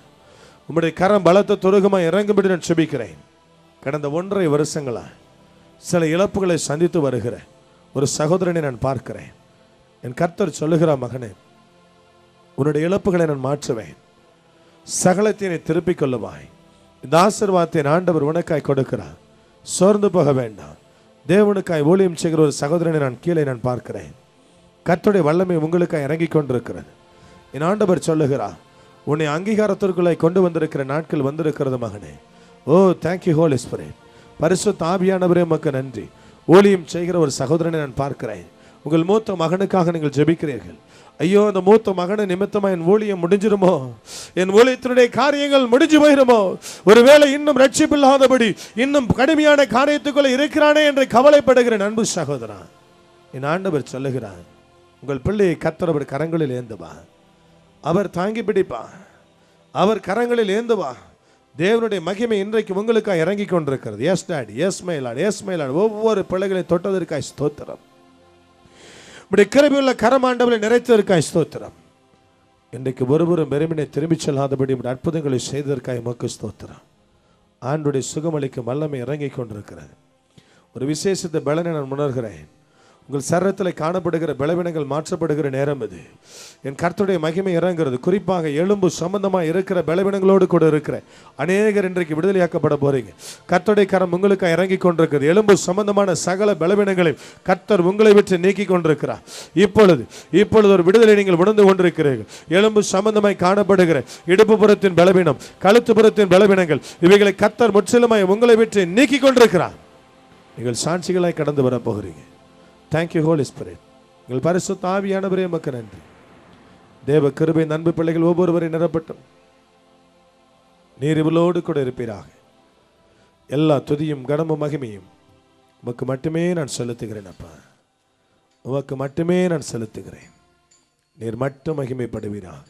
உம்முடைய கரம் பலத்த துருகமாக இறங்கும்படி நான் செபிக்கிறேன். கடந்த 1.5 வருஷங்களா சில இழப்புகளை சந்தித்து வருகிற ஒரு சகோதரனை நான் பார்க்கிறேன். என் கர்த்தர் சொல்லுகிற, மகனே, உன்னுடைய இழப்புகளை நான் மாற்றுவேன், சகலத்தை திருப்பிக் கொள்ளுவாய். இந்த ஆசீர்வாதத்தை ஆண்டவர் உனக்காய் கொடுக்கிறார். சோர்ந்து போக வேண்டாம். தேவனுக்காய் ஊழியம் செய்கிற ஒரு சகோதரனை நான் கீழே நான் பார்க்கிறேன். கர்த்தருடைய வல்லமை உங்களுக்காய் இறங்கி கொண்டிருக்கிறது. என் ஆண்டவர் சொல்லுகிறார், உன்னை அங்கீகாரத்திற்குள்ளே கொண்டு வந்திருக்கிற நாட்கள் வந்திருக்கிறது மகனே. ஓ தேங்க்யூ ஹோலி ஸ்பிரிட். பரிசுத்த ஆவியானவரே, உமக்கு நன்றி. ஊழியம் செய்கிற ஒரு சகோதரனை நான் பார்க்கிறேன். உங்கள் மூத்த மகனுக்காக நீங்கள் ஜெபிக்கிறீர்கள். ஐயோ, அந்த மூத்த மகனை நிமித்தமா என் ஊழியம் முடிஞ்சிருமோ, என் ஊழியத்தினுடைய காரியங்கள் முடிஞ்சு போயிருமோ, ஒருவேளை இன்னும் ரட்சிப்பில்லாதபடி இன்னும் கடுமையான காரியத்துக்குள்ள இருக்கிறானே என்று கவலைப்படுகிற அன்பு சகோதரா, என் ஆண்டவர் சொல்லுகிறார், உங்கள் பிள்ளையை கர்த்தர் அவர் கரங்களில் ஏந்துவா, அவர் தாங்கி பிடிப்பா, அவர் கரங்களில் ஏந்துவா. தேவனுடைய மகிமை இன்றைக்கு உங்களுக்காக இறங்கி கொண்டிருக்கிறது. Yes daddy, S my lord, yes my Lord. ஒவ்வொரு பிள்ளைகளை தொட்டதற்காய் ஸ்தோத்திரம். இப்படி கிருபையுள்ள கரமாண்டவரை நிறைத்ததற்காய் ஸ்தோத்திரம். இன்றைக்கு ஒருவரும் வெறுமனே திரும்பி செல்லாதபடி அற்புதங்களை செய்ததற்காய் உமக்கு ஸ்தோத்திரம். ஆண்டுடைய சுகமளிக்கும் வல்லமை இறங்கி கொண்டிருக்கிறது. ஒரு விசேஷத்தை பலனை நான் உணர்கிறேன். உங்கள் சரீரத்தில் காணப்படுகிற பலவீனங்கள் மாற்றப்படுகிற நேரம் இது. என் கர்த்தருடைய மகிமை இறங்குறது. குறிப்பாக எலும்பு சம்பந்தமாக இருக்கிற பலவீனங்களோடு கூட இருக்கிற அநேகர் இன்றைக்கு விடுதலையாக்கப்பட போறீங்க. கர்த்தருடைய கரம் உங்களுக்கு இறங்கி கொண்டிருக்கிறது. எலும்பு சம்பந்தமான சகல பலவீனங்களை கர்த்தர் உங்களை விட்டு நீக்கி கொண்டிருக்கிறார். இப்பொழுது ஒரு விடுதலை நீங்கள் உணர்ந்து கொண்டிருக்கிறீர்கள். எலும்பு சம்பந்தமாய் காணப்படுகிற இடுப்பு புறத்தின் பலவீனம், கழுத்து புறத்தின் பலவீனங்கள், இவைகளை கர்த்தர் முற்றிலுமாய் உங்களை விட்டு நீக்கி கொண்டிருக்கிறார். நீங்கள் சாட்சிகளாய் கடந்து வர போகிறீங்க. Thank you holy spirit. உங்கள் பரிசுத்த ஆவியானவரே உமக்கு நன்றி. தேவ கிருபை அன்பு பிள்ளைகள் ஒவ்வொருவரை நிரப்பட்டும். நீர் இவளோடு கூட இருப்பீராக. எல்லா துதியும் கனமும் மகிமையும் உமக்கு மட்டுமே நான் செலுத்துகிறேன். அப்பா, உமக்கு மட்டுமே நான் செலுத்துகிறேன். நீர் மட்டும் மகிமைப்படுவீராக.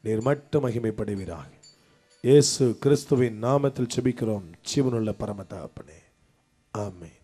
நீர் மட்டும் மகிமைப்படுவீராக. இயேசு கிறிஸ்துவின் நாமத்தில் ஜெபிக்கிறோம் ஜீவனுள்ள பரம தகப்பனே. ஆமென்.